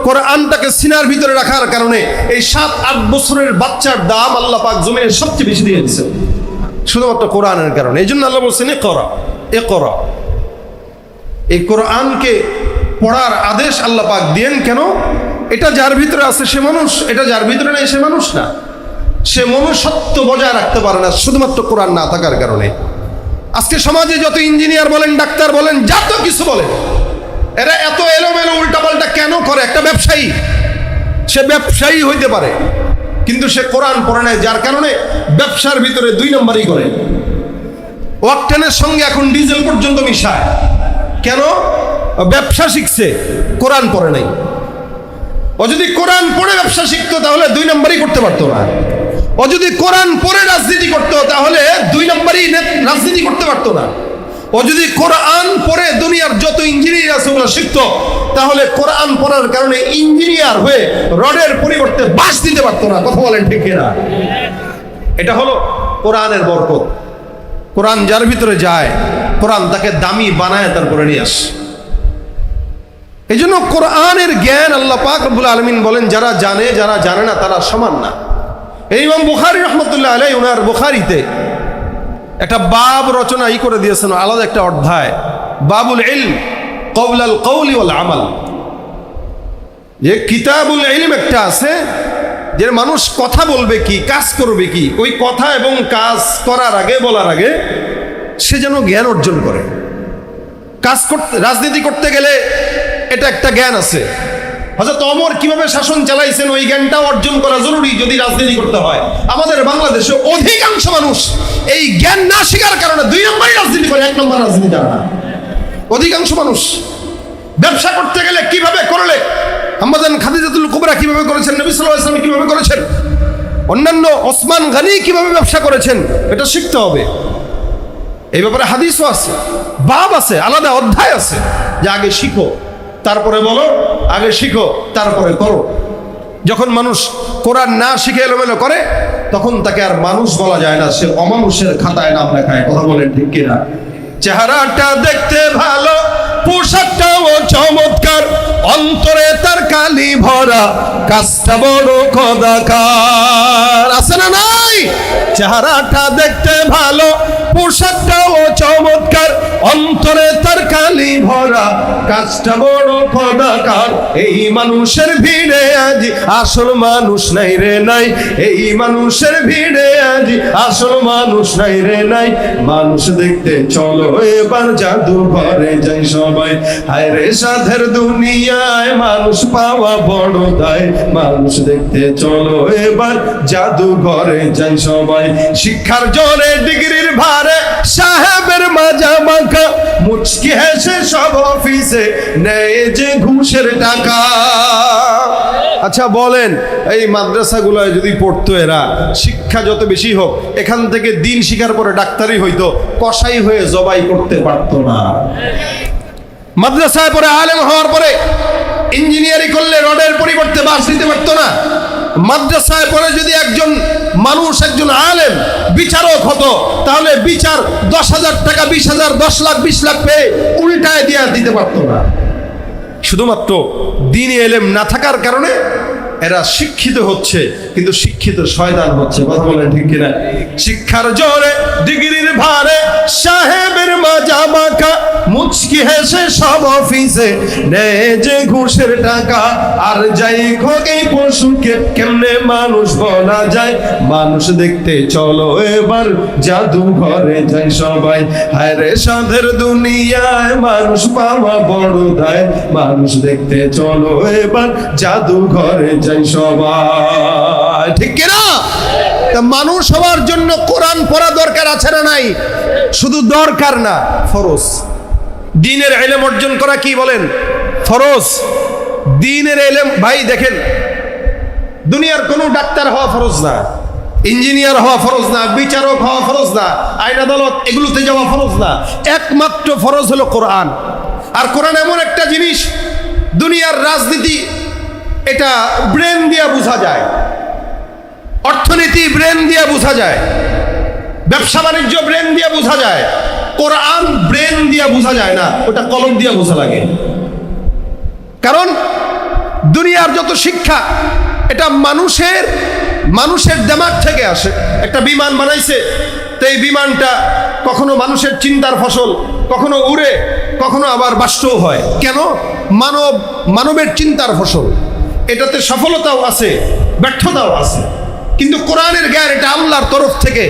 কোরআনটাকে সিনার ভিতরে রাখার কারণে এই 7-8 বছরের বাচ্চার দাম আল্লাহ পাক জমিনের সবচেয়ে বেশি দিয়ে দিয়েছেন, শুধুমাত্র কোরআনের কারণে। এই জন্য আল্লাহ বলছেন ইকরা, ইকরা। এই কোরআনকে পড়ার আদেশ আল্লাহ পাক দেন কেন? এটা যার ভিতরে আছে সে মানুষ, এটা যার ভিতরে নেই সে মানুষ না, সে মনুষ্যত্ব বজায় রাখতে পারে না শুধুমাত্র কোরআন না থাকার কারণে। আজকে সমাজে যত ইঞ্জিনিয়ার বলেন, ডাক্তার বলেন, যত কিছু বলেন, এরা এত এলোমেলো উল্টাপাল্টা কেন করে? একটা ব্যবসায়ী, সে ব্যবসায়ী হইতে পারে, কিন্তু সে কোরআন পড়ে নাই, যার কারণে ব্যবসার ভিতরে 2 নম্বরই করে। ওয়াকটেনের সঙ্গে এখন ডিজেল পর্যন্ত মিশায়। কেন? ব্যবসা শিখছে, কোরআন পড়ে নাই। ও যদি কোরআন পড়ে ব্যবসা শিখতো তাহলে 2 নম্বরই করতে পারতো না। ও যদি কোরআন পড়ে রাজনীতি করতো তাহলে 2 নম্বরই রাজনীতি করতে পারতো না। ও যদি কোরআন পড়ে দুনিয়ার যত ইঞ্জিনিয়ার আছে ওগুলো শিখতো তাহলে কোরআন পড়ার কারণে ইঞ্জিনিয়ার হয়ে রডের পরিবর্তে বাঁশ দিতে পারতো না। কথা বলেন ঠিক কিনা? এটা হলো কোরআনের বরকত। কোরআন যার ভিতরে যায়, কোরআন তাকে দামি বানায় তারপরে নিয়ে আসে। এই জন্য কোরআনের জ্ঞান আল্লাহ পাক রব্বুল আলামিন বলেন যারা জানে যারা জানে না তারা সমান না। এই ইমাম বুখারী রহমতুল্লাহ আলাইহি ওনার বুখারীতে একটা বাব রচনাই করে দিয়েছেন, আলাদা একটা অধ্যায়, বাবুল ইলম কওলাল কওলি ওয়াল আমাল। যে কিতাবুল ইলম একটা আছে, যে মানুষ কথা বলবে কি, কাজ করবে কি, ওই কথা এবং কাজ করার আগে, বলার আগে সে যেন জ্ঞান অর্জন করে। কাজ করতে, রাজনীতি করতে গেলে এটা একটা জ্ঞান আছে। হযরত ওমর কিভাবে শাসন চালাইছেন ওই জ্ঞানটাও অর্জন করা জরুরি যদি রাজনীতি করতে হয়। আমাদের বাংলাদেশে অধিকাংশ মানুষ এই জ্ঞান না শেখার কারণে 2 নম্বরই রাজনীতি করে, 1 নম্বর রাজনীতি জানে না অধিকাংশ মানুষ। ব্যবসা করতে গেলে কিভাবে করলে, আম্মাজান খাদিজাতুল কুবরা কিভাবে করেছেন, নবী সাল্লাল্লাহু আলাইহি ওয়াসাল্লাম কিভাবে করেছেন, অন্যান্য ওসমান গনি কিভাবে ব্যবসা করেছেন, এটা শিখতে হবে। এই ব্যাপারে হাদিসও আছে, বাব আছে, আলাদা অধ্যায় আছে, যে আগে শিখো তারপরে বলো, আগে শিখো তারপরে করো। যখন মানুষ কোরআন না শিখে এলোমেলো করে তখন তাকে আর মানুষ বলা যায় না, সে অমানুষের খাতায় নাম লেখায়। কথা বলেন ঠিক কিনা? চেহারাটা দেখতে ভালো, পোশাকটাও চমৎকার, অন্তরে তার কালি ভরা, কাজটা বড় কদাকার। আছে না নাই? চেহারাটা দেখতে ভালো, পোশাকটাও চমৎকার, অন্তরে তার কালি ভরা, কাজটা বড় কদাকার। এই মানুষের ভিড়ে আজ আসল মানুষ নাই রে নাই, এই মানুষের ভিড়ে আজ আসল মানুষ নাই রে নাই। মানুষ দেখতে চলো এবার জাদুঘরে যাই সবাই, হায় রে সাধের দুনিয়ায় মানুষ পাওয়া বড় দায়। মানুষ দেখতে চলো এবার জাদুঘরে যাই সবাই, শিক্ষার জোরে ডিগ্রির ভারে সাহেবের মাজা মাখা, মুচকি হেসে সব অফিসে নেয় যে ঘুষের টাকা। আচ্ছা বলেন, এই মাদ্রাসাগুলোয় যদি পড়তো এরা, শিক্ষা যত বেশি হোক, এখান থেকে দিন শিখার পরে ডাক্তারই হইতো, কসাই হয়ে জবাই করতে পারতো না। মাদ্রাসায় পরে আলেম হওয়ার পরে ইঞ্জিনিয়ারিং করলে রডের পরিবর্তে বাঁশ দিতে পারতো না। মাদ্রাসায় পরে যদি একজন মানুষ, একজন আলেম বিচারক হতো, তাহলে বিচার 10,000 টাকা, 20,000, 10 লাখ, 20 লাখ পেয়ে উল্টায় দিয়ে দিতে পারতো না। শুধুমাত্র দ্বীনি ইলম না থাকার কারণে এরা শিক্ষিত হচ্ছে, কিন্তু শিক্ষিত শয়তান হচ্ছে। কথা বলেন ঠিক কিনা? শিক্ষার জোরে ডিগ্রির ভারে সাহেবের মাজা মাখা, মুচকি হেসে সব অফিসে নেয় যে ঘুষের টাকা। আর যাই হোক এই পশুকে কেমনে মানুষ বলা যায়, মানুষ দেখতে চলো এবার জাদুঘরে যাই সবাই। হায় রে সাধের দুনিয়ায় মানুষ পাওয়া বড় দায়, মানুষ দেখতে চলো এবার জাদুঘরে যাই সবাই। ঠিক কিনা? মানুষ হওয়ার জন্য কোরআন পড়া দরকার আছে না নাই? শুধু দরকার না, ফরজ। দ্বীনের ইলম অর্জন করা কি বলেন? ফরজ। দ্বীনের ইলম, ভাই দেখেন, দুনিয়ার কোনো ডাক্তার হওয়া ফরজ না, ইঞ্জিনিয়ার হওয়া ফরজ না, বিচারক হওয়া ফরজ না, আইন আদালত এগুলোতে যাওয়া ফরজ না। একমাত্র ফরজ হলো কোরআন। আর কোরআন এমন একটা জিনিস, দুনিয়ার রাজনীতি এটা ব্রেন দিয়ে বোঝা যায়, অর্থনীতি ব্রেন দিয়ে বোঝা যায়, ব্যবসা বাণিজ্য ব্রেন দিয়ে বোঝা যায়। কোরআন ব্রেন দিয়ে বোঝা যায় না, ওটা কলম দিয়ে বোঝা লাগে। কারণ দুনিয়ার যত শিক্ষা এটা মানুষের দিমাগ থেকে আসে। একটা বিমান বানাইছে, তো এই বিমানটা কখনো মানুষের চিন্তার ফসল, কখনো উড়ে, কখনো আবার বাস্তব হয়। কেন? মানবের চিন্তার ফসল। এটাতে সফলতাও আছে, ব্যর্থতাও আছে। কিন্তু কোরআনের জ্ঞান এটা আল্লাহর তরফ থেকে।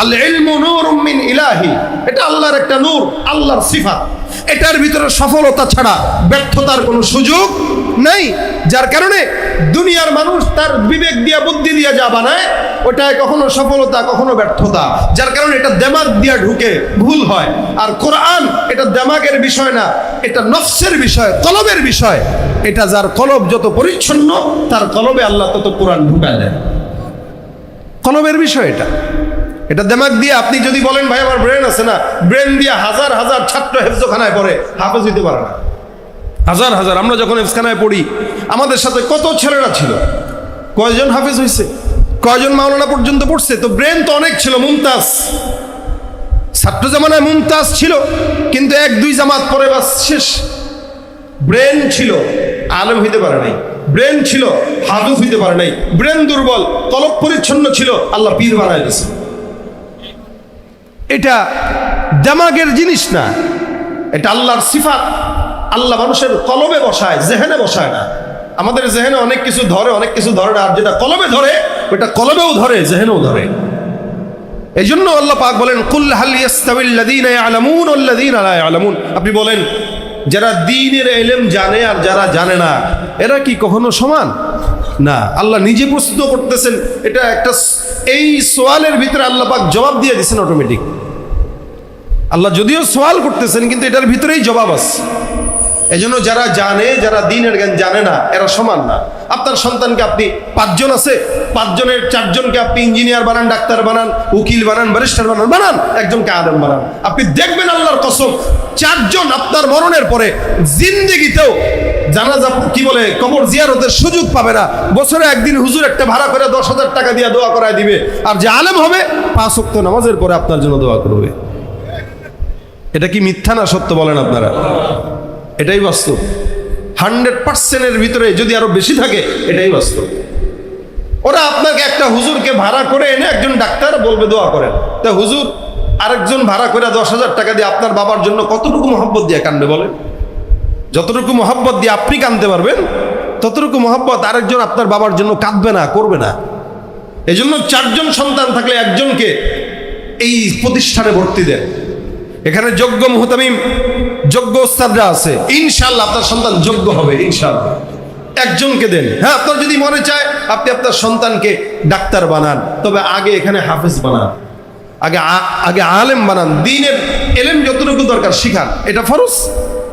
আল ইলমু নূরুম মিন ইলাহি, এটা আল্লাহর একটা নূর, আল্লাহর সিফাত। এটার ভিতরে সফলতা ছাড়া ব্যর্থতার কোনো সুযোগ নাই। যার কারণে দুনিয়ার মানুষ তার বিবেক দিয়া, বুদ্ধি দিয়া যা বানায়, ওটায় কখনো সফলতা, কখনো ব্যর্থতা। যার কারণে এটা দিমাগ দিয়া ঢুকে, ভুল হয়। আর কোরআন এটা দিমাগের বিষয় না, এটা নফসের বিষয়, কলবের বিষয়। এটা যার কলব যত পরিচ্ছন্ন, তার কলবে আল্লাহ তত কোরআন ঢুকায় দেয়। কলবের বিষয় এটা দিমাগ দিয়ে আপনি যদি বলেন ভাই আমার ব্রেন আছে না, ব্রেন দিয়ে হাজার হাজার ছাত্র হেফজখানায় পড়ে, হাফেজ হইতে পারে না। হাজার হাজার। আমরা যখন হেফজখানায় পড়ি, আমাদের সাথে কত ছেলেরা ছিল, কয়জন হাফেজ হয়েছে, কয়জন মাওলানা পর্যন্ত পড়ছে। তো ব্রেন তো অনেক ছিল, মুমতাজ। ছাত্র জামানায় মুমতাজ ছিল, কিন্তু 1-2 জামাত পরে বাস শেষ। ব্রেন ছিল, আলেম হইতে পারে নাই। ব্রেন ছিল, হাফেজ হইতে পারে নাই। ব্রেন দুর্বল, কলব পরিচ্ছন্ন ছিল, আল্লাহ পীর বানায় দিয়েছে। এটা দিমাগের জিনিস না, এটা আল্লাহর সিফাত। আল্লাহ মানুষের কলবে বসায়, জেহেনে বসায় না। আমাদের জেহেনে অনেক কিছু ধরে, অনেক কিছু ধরে না। আর যেটা কলবে ধরে, ওটা কলবেও ধরে, জেহেনেও ধরে। এই জন্য আল্লাহ পাক বলেন, কুল হাল ইয়াস্তাবিল লাযীনা ইয়ালামুন ওয়াল লাযীনা লা ইয়ালামুন। আপনি বলেন, যারা দ্বীনের ইলম জানে আর যারা জানে না, এরা কি কখনো সমান? না। আল্লাহ নিজে প্রশ্ন করতেছেন। এটা একটা, এই সোয়ালের ভিতরে আল্লাহ পাক জবাব দিয়ে দিচ্ছেন অটোমেটিক। আল্লাহ যদিও সোয়াল করতেছেন, কিন্তু এটার ভিতরেই জবাব আছে। এই জন্য যারা জানে, যারা দ্বীনের জ্ঞান জানে না, এরা সমান না। আপনার সন্তানকে আপনি 5 জন আছে, 5 জনের 4 জনকে আপনি ইঞ্জিনিয়ার বানান, ডাক্তার বানান, উকিল বানান, ব্যারিস্টার বানান, একজনকে আলেম বানান। আপনি দেখবেন আল্লাহর কসম, 4 জন আপনার মরণের পরে জিন্দেগিতেও জানাজা কি বলে কবর জিয়ারতের সুযোগ পাবে না। বছরে একদিন হুজুর একটা ভাড়া করে 10,000 টাকা দিয়ে দোয়া করায় দিবে। আর যে আলেম হবে 5 ওয়াক্ত নামাজের পরে আপনার জন্য দোয়া করবে। এটা কি মিথ্যা না সত্য বলেন আপনারা? এটাই বাস্তব। 100%-এর ভিতরে যদি আরো বেশি থাকে, এটাই বাস্তব। ওরা আপনাকে একটা হুজুরকে ভাড়া করে এনে একজন ডাক্তার বলবে দোয়া করেন, তা হুজুর আরেকজন ভাড়া করে 10,000 টাকা দিয়ে আপনার বাবার জন্য কতটুকু মহব্বত দিয়ে কান্দবে বলেন? যতটুকু মহব্বত দিয়ে আপনি কাঁদতে পারবেন, ততটুকু মহব্বত আরেকজন আপনার বাবার জন্য কাঁদবে না, করবে না। এই জন্য 4 জন সন্তান থাকলে একজনকে এই প্রতিষ্ঠানে ভর্তি দেন। এখানে যোগ্য মুহতামিম, যোগ্য ওস্তাদরা আছে, ইনশাআল্লাহ আপনার সন্তান যোগ্য হবে, ইনশাআল্লাহ। একজনকে দেন। হ্যাঁ, আপনার যদি মনে চায় আপনি আপনার সন্তানকে ডাক্তার বানান, তবে আগে এখানে হাফেজ বানান, আগে আলেম বানান। দ্বীনের ইলম যতটুকু দরকার শিখান। এটা ফরজ,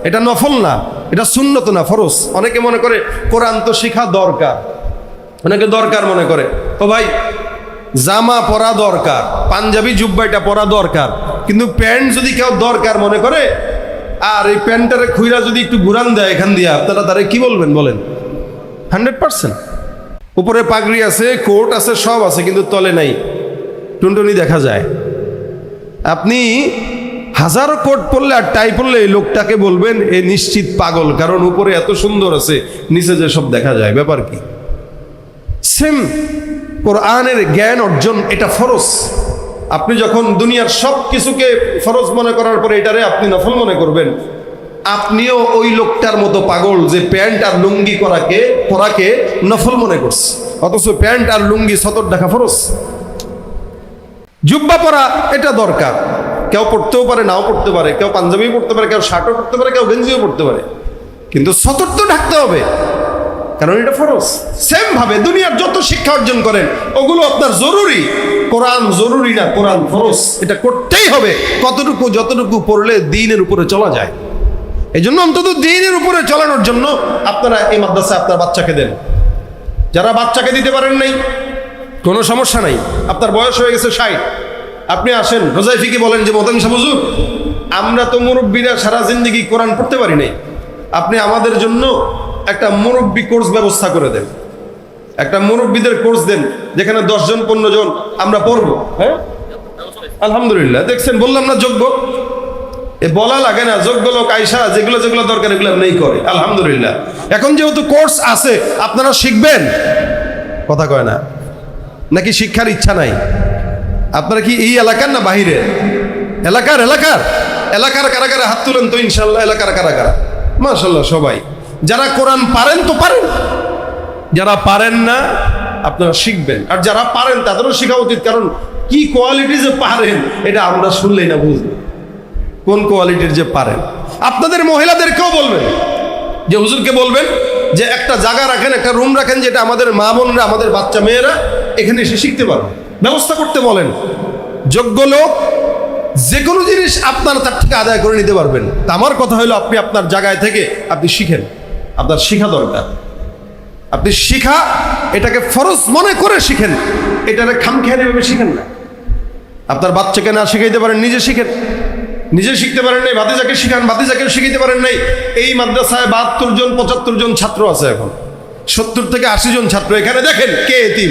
এটা নফল না, এটা সুন্নত না, ফরজ। অনেকে মনে করে কোরআন তো শিখা দরকার, অনেকে দরকার মনে করে। ও ভাই, জামা পরা দরকার, পাঞ্জাবি জুব্বাইটা পরা দরকার, কিন্তু প্যান্ট যদি কেউ দরকার মনে করে, আর এই প্যান্টটারে খুইরা যদি একটু ঘুরান দেয় এখান দিয়ে, আপনারা তারা কি বলবেন বলেন? 100%। উপরে পাগড়ি আছে, কোট আছে, সব আছে, কিন্তু তলে নাই, টুনটুনি দেখা যায়। আপনি হাজারো কোট পরলে আর টাই পরলে এই লোকটাকে বলবেন এ নিশ্চিত পাগল, কারণ উপরে এত সুন্দর আছে, নিচে যে সব দেখা যায়। ব্যাপার কি? সেম কোরআনের জ্ঞান অর্জন এটা ফরজ। আপনি যখন দুনিয়ার সব কিছুকে ফরজ মনে করার পরে এটারে আপনি নফল মনে করবেন, আপনিও ওই লোকটার মতো পাগল যে প্যান্ট আর লুঙ্গি পরাকে নফল মনে করছে, অথচ প্যান্ট আর লুঙ্গি সতর ঢাকা ফরজ। জুব্বা পরা এটা দরকার, কেউ পড়তেও পারে নাও পড়তে পারে, কেউ পাঞ্জাবি পড়তে পারে, কেউ শার্টও পড়তে পারে, কেউ গেঞ্জিও পড়তে পারে, কিন্তু সতর তো ঢাকতে হবে, কারণ এটা ফরজ। সেম ভাবে দুনিয়ার যত শিক্ষা অর্জন করেন ওগুলো আপনার জরুরি। কোরআন জরুরি না, কোরআন ফরজ, এটা করতেই হবে। যতটুকু পড়লে দ্বীনের উপরে চলা যায়। এই জন্য অন্তত দ্বীনের উপরে চলানোর জন্য আপনারা এই মাদ্রাসায় আপনার বাচ্চাকে দেন। যারা বাচ্চাকে দিতে পারেন নাই, কোনো সমস্যা নাই, আপনার বয়স হয়ে গেছে 60, আপনি আসেন, হোজাইফিকে বলেন যে মোহতামিম সাহেব হুজুর, আমরা তো মুরব্বীরা সারা জিন্দেগি কোরআন পড়তে পারি নাই, আপনি আমাদের জন্য একটা মুরব্বী কোর্স ব্যবস্থা করে দেন, একটা মুরব্বীদের কোর্স দেন যেখানে 10 জন 15 জন আমরা পড়বো। হ্যাঁ, আলহামদুলিল্লাহ, দেখছেন বললাম না যোগ্য, এ বলা লাগে না, যোগ্য লোক আইসা যেগুলো দরকার এগুলো নেই করে, আলহামদুলিল্লাহ। এখন যেহেতু কোর্স আছে আপনারা শিখবেন, কথা কয় না নাকি? শিক্ষার ইচ্ছা নাই আপনারা? কি এই এলাকার না বাহিরে? এলাকার কারা কারা হাত তুলেন তো ইনশাল্লাহ। এলাকার কারা কারা? মাশাআল্লাহ সবাই। যারা কোরআন পারেন তো পারেন, যারা পারেন না আপনারা শিখবেন, আর যারা পারেন তাদেরও শেখা উচিত। কারণ কি কোয়ালিটি যে পারেন এটা আমরা শুনলেই না বুঝবো কোন কোয়ালিটির যে পারেন। আপনাদের মহিলাদেরকেও বলবেন, যে হুজুরকে বলবেন যে একটা জায়গা রাখেন, একটা রুম রাখেন, যেটা আমাদের মা বোনরা, আমাদের বাচ্চা মেয়েরা এখানে এসে শিখতে পারবে, ব্যবস্থা করতে বলেন। যোগ্য লোক যে কোনো জিনিস আপনার তার থেকে আদায় করে নিতে পারবেন। তা আমার কথা হলো আপনি আপনার জায়গায় থেকে আপনি শিখেন, আপনার শিখা দরকার। আপনি শিখা এটাকে ফরজ মনে করে শিখেন, এটাকে খামখেয়ালি ভাবে শিখেন না। আপনার বাচ্চাকে না শিখাইতে পারেন, নিজে শিখেন। নিজে শিখতে পারেন নাই, ভাতিজাকে শিখান, ভাতিজাকে শিখাইতে পারেন নাই। এই মাদ্রাসায় 72 জন 75 জন ছাত্র আছে, এখন 70 থেকে 80 জন ছাত্র। এখানে দেখেন কে এতিম,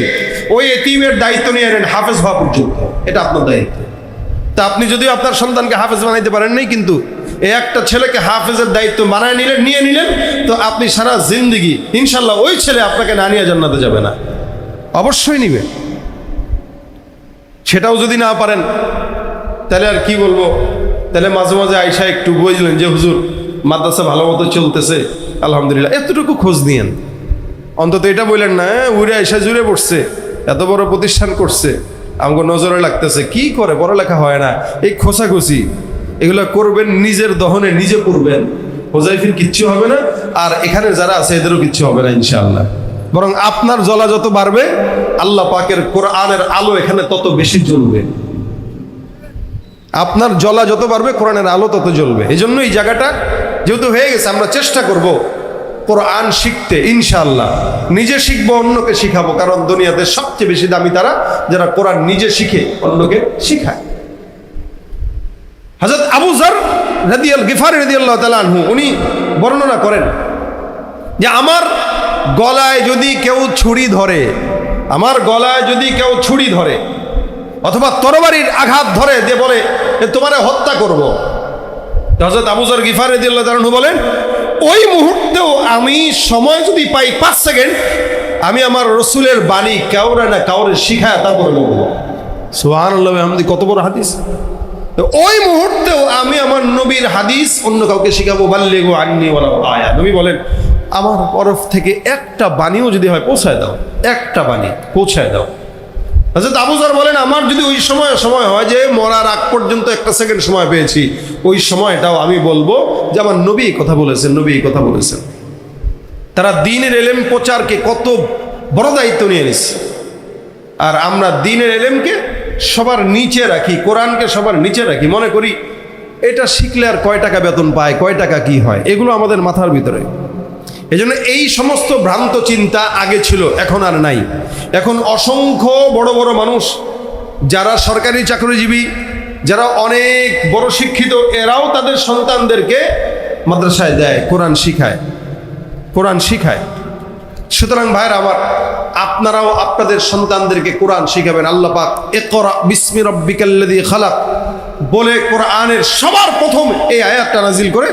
ওই এতিমের দায়িত্ব নিয়ে নেন হাফেজ হওয়া পর্যন্ত, এটা আপনার দায়িত্ব। তা আপনি যদিও আপনার সন্তানকে হাফেজ বানাইতে পারেন নাই, কিন্তু এই একটা ছেলেকে হাফেজের দায়িত্ব নিয়ে নিলেন, তো আপনি সারা জিন্দেগি ইনশাল্লাহ ওই ছেলে আপনাকে না নিয়ে জান্নাতে যাবে না, অবশ্যই নিবে। সেটাও যদি না পারেন তাহলে আর কি বলবো, তাহলে মাঝে মাঝে আয়সা একটু বুঝলেন যে হুজুর মাদ্রাসা ভালো মতো চলতেছে আলহামদুলিল্লাহ, এতটুকু খোঁজ নিয়েন। অন্তত এটা বললেন না উড়ে আয়সা জুড়ে পড়ছে, এত বড় প্রতিষ্ঠান করছে, আমাকে নজরে লাগতেছে, কি করে পড়ালেখা হয় না, এই খোঁচাখুচি এগুলো করবেন, নিজের দহনে নিজে পড়বেন, হোজাইফির কিচ্ছু হবে না, আর এখানে যারা আছে এদেরও কিচ্ছু হবে না ইনশাআল্লাহ। বরং আপনার জ্বলা যত বাড়বে, আল্লাহ পাকের কোরআনের আলো এখানে তত বেশি জ্বলবে। আপনার জ্বলা যত বাড়বে, কোরআনের আলো তত জ্বলবে। এই জন্য এই জায়গাটা যেহেতু হয়ে গেছে, আমরা চেষ্টা করব কোরআন শিখতে ইনশাআল্লাহ। নিজে শিখবো, অন্যকে শিখাবো, কারণ দুনিয়াতে সবচেয়ে বেশি দামি তারা যারা কোরআন নিজে শিখে অন্যকে শিখায়। হযরত আবু যর গিফারী রাদিয়াল্লাহু তাআলা আনহু উনি বর্ণনা করেন যে আমার গলায় যদি কেউ ছুরি ধরে, আমার গলায় যদি কেউ ছুরি ধরে অথবা তরবারির আঘাত ধরে দিয়ে বলে তোমারে হত্যা করব, হযরত আবু যর গিফারী রাদিয়াল্লাহু তাআলা আনহু বলেন ওই মুহূর্তেও আমি সময় যদি পাই 5 সেকেন্ড, আমি আমার রসুলের বাণী কাউরে না কাউরে শিখায় তারপরে বলবো। সুবহানাল্লাহ, কত বড় হাদিস! ওই মুহূর্তেও আমি আমার নবীর হাদিস অন্য কাউকে শিখাবো। বাল্লিগু আন্নী ওয়ালাউ আয়া, নবী বলেন আমার তরফ থেকে একটা বাণীও যদি হয় পৌঁছায় দাও, একটা বাণী পৌঁছায় দাও। হযরত আবু যর বলেন আমার যদি ওই সময় হয় যে মরার আগ পর্যন্ত 1 সেকেন্ড সময় পেয়েছি, ওই সময়টাও আমি বলবো যে আমার নবী কথা বলেছেন, নবী কথা বলেছেন। তারা দ্বীনের ইলম প্রচারকে কত বড় দায়িত্ব নিয়ে নিছে, আর আমরা দ্বীনের ইলমকে সবার নিচে রাখি, কোরআনকে সবার নিচে রাখি, মনে করি এটা শিখলে আর কয় টাকা বেতন পায়, কয় টাকা কি হয়, এগুলো আমাদের মাথার ভিতরে। এজন্য এই সমস্ত ভ্রান্ত চিন্তা আগে ছিল, এখন আর নাই। এখন অসংখ্য বড় বড় মানুষ যারা সরকারি চাকরিজীবী, যারা অনেক বড় শিক্ষিত, এরাও তাদের সন্তানদেরকে মাদ্রাসায় দেয়, কোরআন শিখায়। সুতরাং ভাইরা আমার, আপনারাও আপনাদের সন্তানদেরকে কোরআন শিখাবেন। আল্লাহ পাক ইকরা বিসমি রাব্বিকাল্লাযী খালাক বলে কোরআনের সবার প্রথম এই আয়াতটা নাজিল করে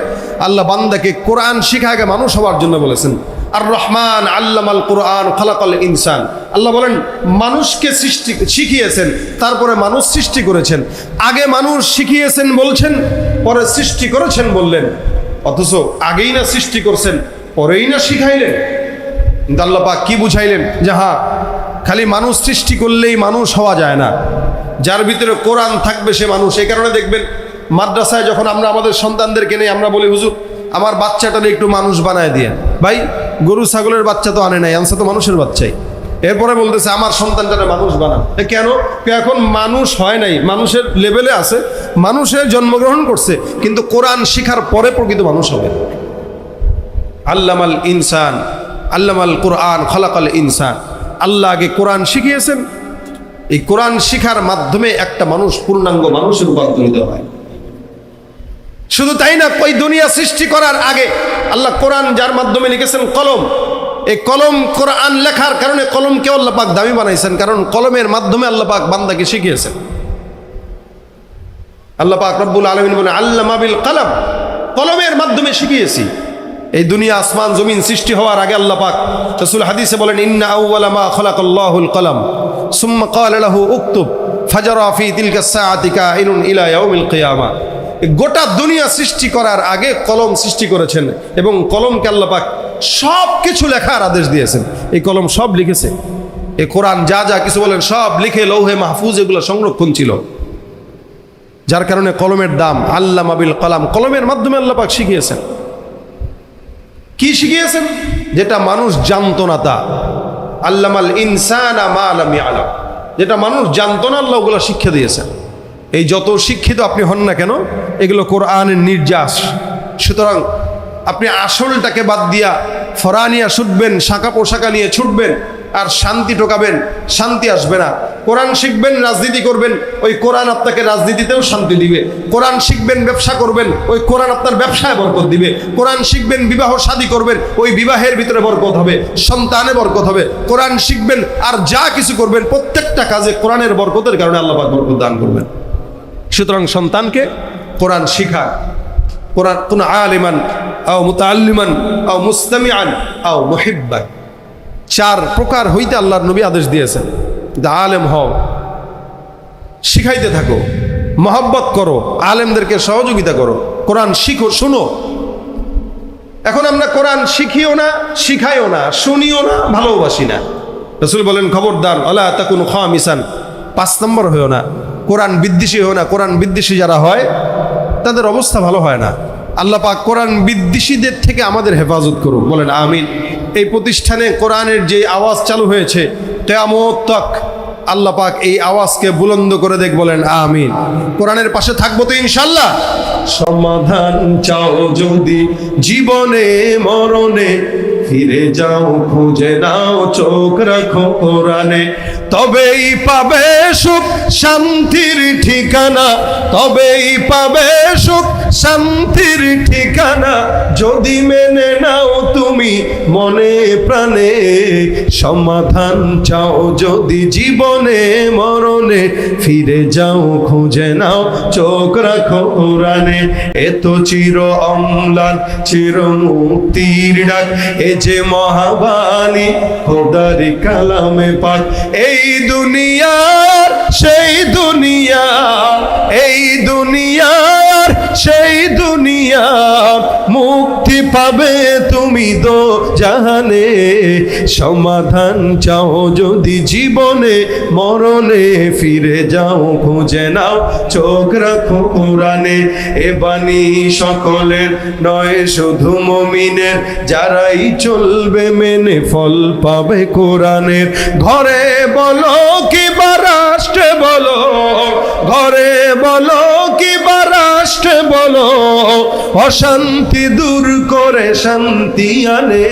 আল্লাহ বান্দাকে কোরআন শিখাকে মানুষ হওয়ার জন্য বলেছেন। আর রহমান আল্লামাল কোরআন খালাকাল ইনসান, আল্লাহ বলেন মানুষকে শিখিয়েছেন, তারপরে মানুষ সৃষ্টি করেছেন। আগে মানুষ শিখিয়েছেন বলছেন, পরে সৃষ্টি করেছেন বললেন, অথচ আগেই না সৃষ্টি করছেন, পরেই না শিখাইলেন। কিন্তু আল্লাহ পাক কি বুঝাইলেন যে হ্যাঁ, খালি মানুষ সৃষ্টি করলেই মানুষ হওয়া যায় না, যার ভিতরে কোরআন থাকবে সে মানুষ। এই কারণে দেখবেন মাদ্রাসায় যখন আমরা আমাদের সন্তানদেরকে নেই, আমরা বলি হুজুর আমার বাচ্চাটারে একটু মানুষ বানায় দিয়ে। ভাই, গরু ছাগলের বাচ্চা তো আনে নাই, আনছে তো মানুষের বাচ্চাই। এরপরে বলতেছে আমার সন্তানটারে মানুষ বানান। কেন? এখন মানুষ হয় নাই, মানুষের লেভেলে আছে, মানুষের জন্মগ্রহণ করছে, কিন্তু কোরআন শিখার পরে প্রকৃত মানুষ হবে। আল্লামাল ইনসান আল্লামাল কোরআন খালাকাল ইনসান, আল্লাহ আগে কোরআন শিখিয়েছেন। এই কোরআন শিখার মাধ্যমে একটা মানুষ পূর্ণাঙ্গ মানুষে রূপান্তরিত হয়। শুধু তাই না, ওই দুনিয়া সৃষ্টি করার আগে আল্লাহ কোরআন যার মাধ্যমে লিখেছেন কলম, এই কলম কোরআন লেখার কারণে কলমকে আল্লাহ পাক দামি বানাইছেন, কারণ কলমের মাধ্যমে আল্লাহ পাক বান্দাকে শিখিয়েছেন। আল্লাহ পাক রব্বুল আলামিন বলেন আল্লামা বিল কলম, কলমের মাধ্যমে শিখিয়েছি। এই দুনিয়া আসমান জমিন সৃষ্টি হওয়ার আগে আল্লাহ পাক রাসূল হাদিসে বলেন ইন্না আউওয়ালা মা খালাকাল্লাহুল কলম সুম্মা ক্বালা লাহু উকতুব ফাজারা ফি তিলকা সাআতি কাইনুন ইলা ইয়াউমিল কিয়ামা। গোটা দুনিয়া সৃষ্টি করার আগে কলম সৃষ্টি করেছেন এবং কলমকে আল্লাহ পাক সব কিছু লেখার আদেশ দিয়েছেন। এই কলম সব লিখেছে, এই কোরআন যা যা কিছু বলেন সব লিখে লৌহে মাহফুজ এগুলো সংরক্ষণ ছিল, যার কারণে কলমের দাম। আল্লামা বিল কলাম, কলমের মাধ্যমে আল্লাহ পাক শিখিয়েছেন। কি শিখিয়েছেন? যেটা মানুষ জানতো না তা। আল্লামাল ইনসানা মা লাম ইয়ালাম, যেটা মানুষ জানতো না আল্লাহ ওগুলো শিক্ষা দিয়েছেন। এই যত শিক্ষিত আপনি হন না কেন, এগুলো কোরআনের নির্যাস। সুতরাং আপনি আসলটাকে বাদ দিয়া ফরানিয়া ছুটবেন, শাখা পোশাকা নিয়ে ছুটবেন আর শান্তি টোকাবেন, শান্তি আসবে না। কোরআন শিখবেন, রাজনীতি করবেন, ওই কোরআন আপনাকে রাজনীতিতেও শান্তি দিবে। কোরআন শিখবেন, ব্যবসা করবেন, ওই কোরআন আপনার ব্যবসায় বরকত দিবে। কোরআন শিখবেন, বিবাহ শাদী করবেন, ওই বিবাহের ভিতরে বরকত হবে, সন্তানে বরকত হবে। কোরআন শিখবেন আর যা কিছু করবেন প্রত্যেকটা কাজে কোরআনের বরকতের কারণে আল্লাহ পাক বরকত দান করবেন। সুতরাং সন্তানকে কোরআন শিখা, কোরআন কোন আলিমান আও মুতাআল্লিমান আও মুস্তামিআন আও মুহিব্বান, চার প্রকার হইতে আল্লাহর নবী আদেশ দিয়েছেন। আলেম হও, শিখাইতে থাকো, মহব্বত করো, আলেমদেরকে সহযোগিতা করো, কোরআন শিখো, শুনো। এখন আমরা কোরআন শিখিও না, শিখাইও না, শুনিও না, ভালোবাসি না। রাসূল বলেন খবরদার আলা তাকুনু খামিসান, 5 নম্বর হইও না, কোরআন বিদ্বেষী হইও না। কোরআন বিদ্বেষী যারা হয় তাদের অবস্থা ভালো হয় না। আল্লাহ পাক কোরআন বিদ্বেষীদের থেকে আমাদের হেফাজত করুন, বলেন আমিন। এই প্রতিষ্ঠানে কোরআনের যে আওয়াজ চালু হয়েছে কিয়ামত তক আল্লাহ পাক এই আওয়াজকে বুলন্দ করে দেখ, বলেন আমিন। কোরআনের পাশে থাকবো তো ইনশাআল্লাহ। সমাধান চাও যদি জীবনে মরণে, ফিরে যাও খুঁজে নাও চোখ রাখো কোরআনে, তবেই পাবে সুখ শান্তির ঠিকানা, তবেই পাবে সুখ শান্তির ঠিকানা, যদি মেনে নাও তুমি মনে প্রাণে। সমাধান চাও যদি জীবনে মরণে, ফিরে যাও খুঁজে নাও চোখ রাখো কোরআনে। এত চির অম্লান চির মুক্তির ডাক, এ যে মহাবাণী খোদার কালামে পাক। এই দুনিয়ার সেই দুনিয়া, এই দুনিয়ার সেই দুনিয়া, মুক্তি পাবে তুমি দো জাহানে। সমাধান চাও যদি জীবনে মরণে, ফিরে যাও খুঁজে নাও চোখ রাখো কোরআনে। এ বাণী সকলের নয় শুধু মুমিনের, যারাই চলবে মেনে ফল পাবে কোরআনের। ঘরে বলো কিবা রাষ্ট্রে বলো, ঘরে বলো কিবা রাষ্ট্রে বলো, অশান্তি দূর করে শান্তি আনে।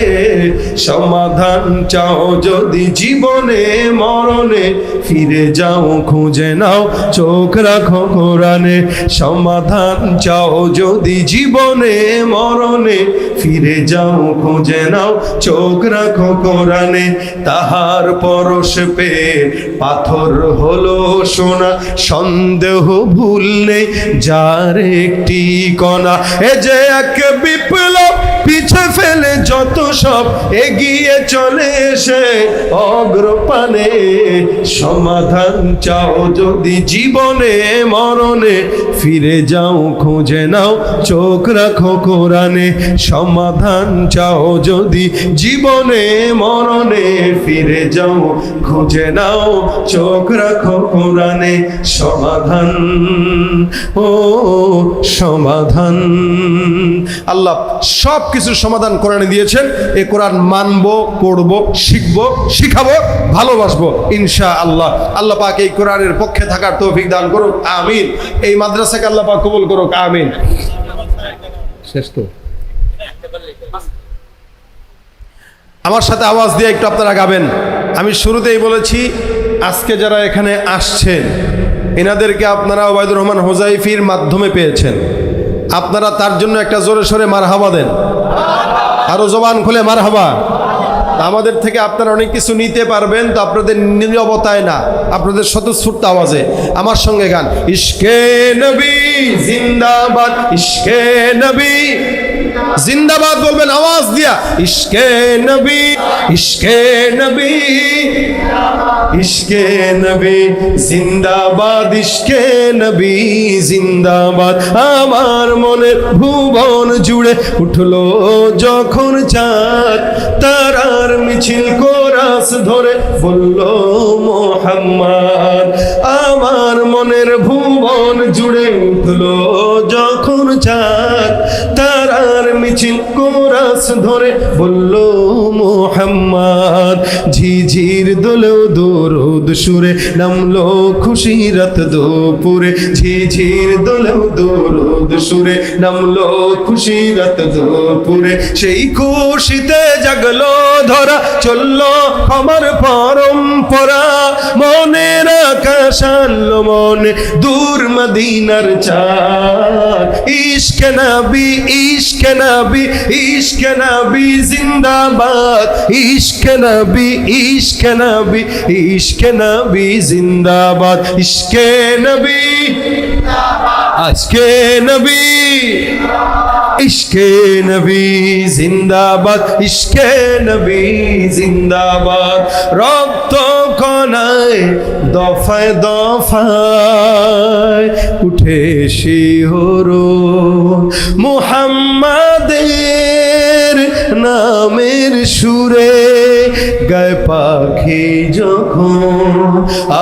সমাধান চাও যদি জীবনে মরণে, ফিরে যাও খুঁজে নাও চোখ রাখো কোরআনে। সমাধান চাও যদি জীবনে মরণে, ফিরে যাও খুঁজে নাও চোখ রাখো কোরআনে। তাহার পরশ পেয়ে পাথর হলো সোনা, সন্দেহ ভুল নেই যার একটি কণা। এ যে এক বিপ্লব, পিছে ফেলে যত সব এগিয়ে চলে এসে অগ্রপানে। সমাধান চাও যদি জীবনে মরণে, ফিরে যাও খুঁজে নাও চোখ রাখো কোরআনে। সমাধান চাও যদি জীবনে মরণে, ফিরে যাও খুঁজে নাও চোখ রাখো কোরআনে। সমাধান, ও সমাধান। আল্লাহ সব কিছুর সমাধান কোরআনে দিয়েছেন। এই কোরআন মানবো, পড়বো, শিখবো, শিখাবো, ভালোবাসবো ইনশাআল্লাহ। আল্লাহ পাক এই কোরআনের পক্ষে থাকার তৌফিক দান করুক, আমিন। এই মাদ্রাসাকে আল্লাহ পাক কবুল করুক, আমিন। শেষ তো, আমার সাথে আওয়াজ দিয়ে একটু আপনারা গাবেন। আমি শুরুতেই বলেছি, আজকে যারা এখানে আসছেন এনাদেরকে আপনারা ওবায়দুর রহমান হোজাইফির মাধ্যমে পেয়েছেন। আপনারা তার জন্য একটা জোরে সোরে মারহাবা দেন, আরো জবান খুলে মারহাবা। আমাদের থেকে আপনারা অনেক কিছু নিতে পারবেন, তো আপনাদের নীরবতায় না, আপনাদের স্বতঃস্ফূর্ত আওয়াজে আমার সঙ্গে গান। ইশকে নবী জিন্দাবাদ, ইশকে নবী জিন্দাবাদ বলবেন আওয়াজ দিয়া। ইশকে নবী, ইশকে নবী, ইশকে নবী জিন্দাবাদ, ইশকে নবী জিন্দাবাদ। আমার মনের ভুবন জুড়ে উঠলো যখন চাঁদ, তারার মিছিল কোরাস ধরে বলল মুহাম্মদ। আমার মনের ভুবন জুড়ে উঠলো যখন চাঁদ, তারার মিছিল কোরাস ধরে বলল মুহাম্মদ। ঝিঝির দোলেও দরুদ সুরে নামলো খুশি রাত দুপুরে। ঝিঝির দোলেও দরুদ সুরে নামলো খুশি রাত দুপুরে। সেই খুশিতে জাগলো ধরা, চললো আমার পরম্পরা। মনের আকাশ আনলো মনে দূর মদিনার চাঁদ। ইশকে নবী, ইশকে নবী, ইশকে নবী জিন্দাবাদ। ইশকে নবী, ইশকে নবী, ইশকে নবী জিন্দাবাদ। ইশকে নবী, আজকে নবী, ইশকে নবী জিন্দাবাদ, ইশকে নবী জিন্দাবাদ। রক্ত কণায় দফায় দফায় উঠে শিহরণ, মুহাম্মাদের নামের সুরে গায় পাখি যখন।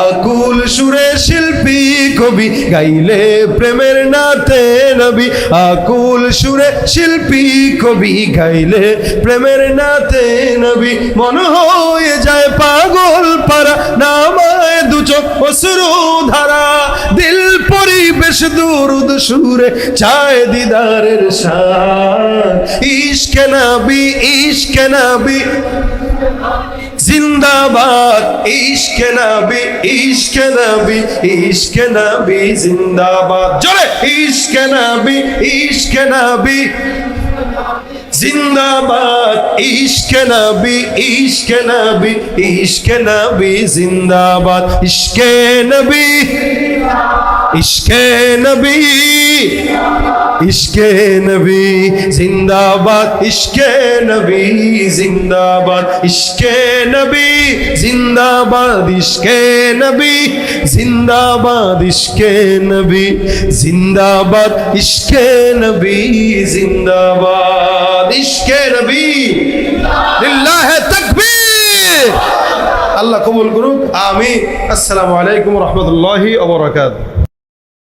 আকুল সুরে শিল্পী কবি গাইলে প্রেমের নাতে নবী। আকুল সুরে শিল্পী কবি গাইলে প্রেমের নাতে নবী। মন হয়ে যায় পাগল পারা, নামায় দু চোখ অশ্রু ধারা। দিল পরিবেশ দুরুদ সুরে চায় দিদারের শান। ইশকে নবী, ইশকে নবী জিন্দাবাদ। ইশকে নবী, ইশকে নবী, ইশকে নবী জিন্দাবাদ। জোরে ইশকে নবী, ইশকে নবী জিন্দাবাদ। ইশকে নবী, ইশকে নবী, ইশকে নবী জিন্দাবাদ। ইশকে নবী, ইশকে নবী, ইশকে নবী জিন্দাবাদ। ইশকে নবী জিন্দাবাদ, ইশকে নবী জিন্দাবাদ। ইশকে নবী জিন্দাবাদ, ইশকে নবী জিন্দাবাদ। ইশকে নবী জিন্দাবাদ, ইশকে নবী লিল্লাহি তাকবীর। আল্লাহ কবুল করুক, আমিন। আসসালামু আলাইকুম ওয়া রাহমাতুল্লাহি ওয়া বারাকাতুহু।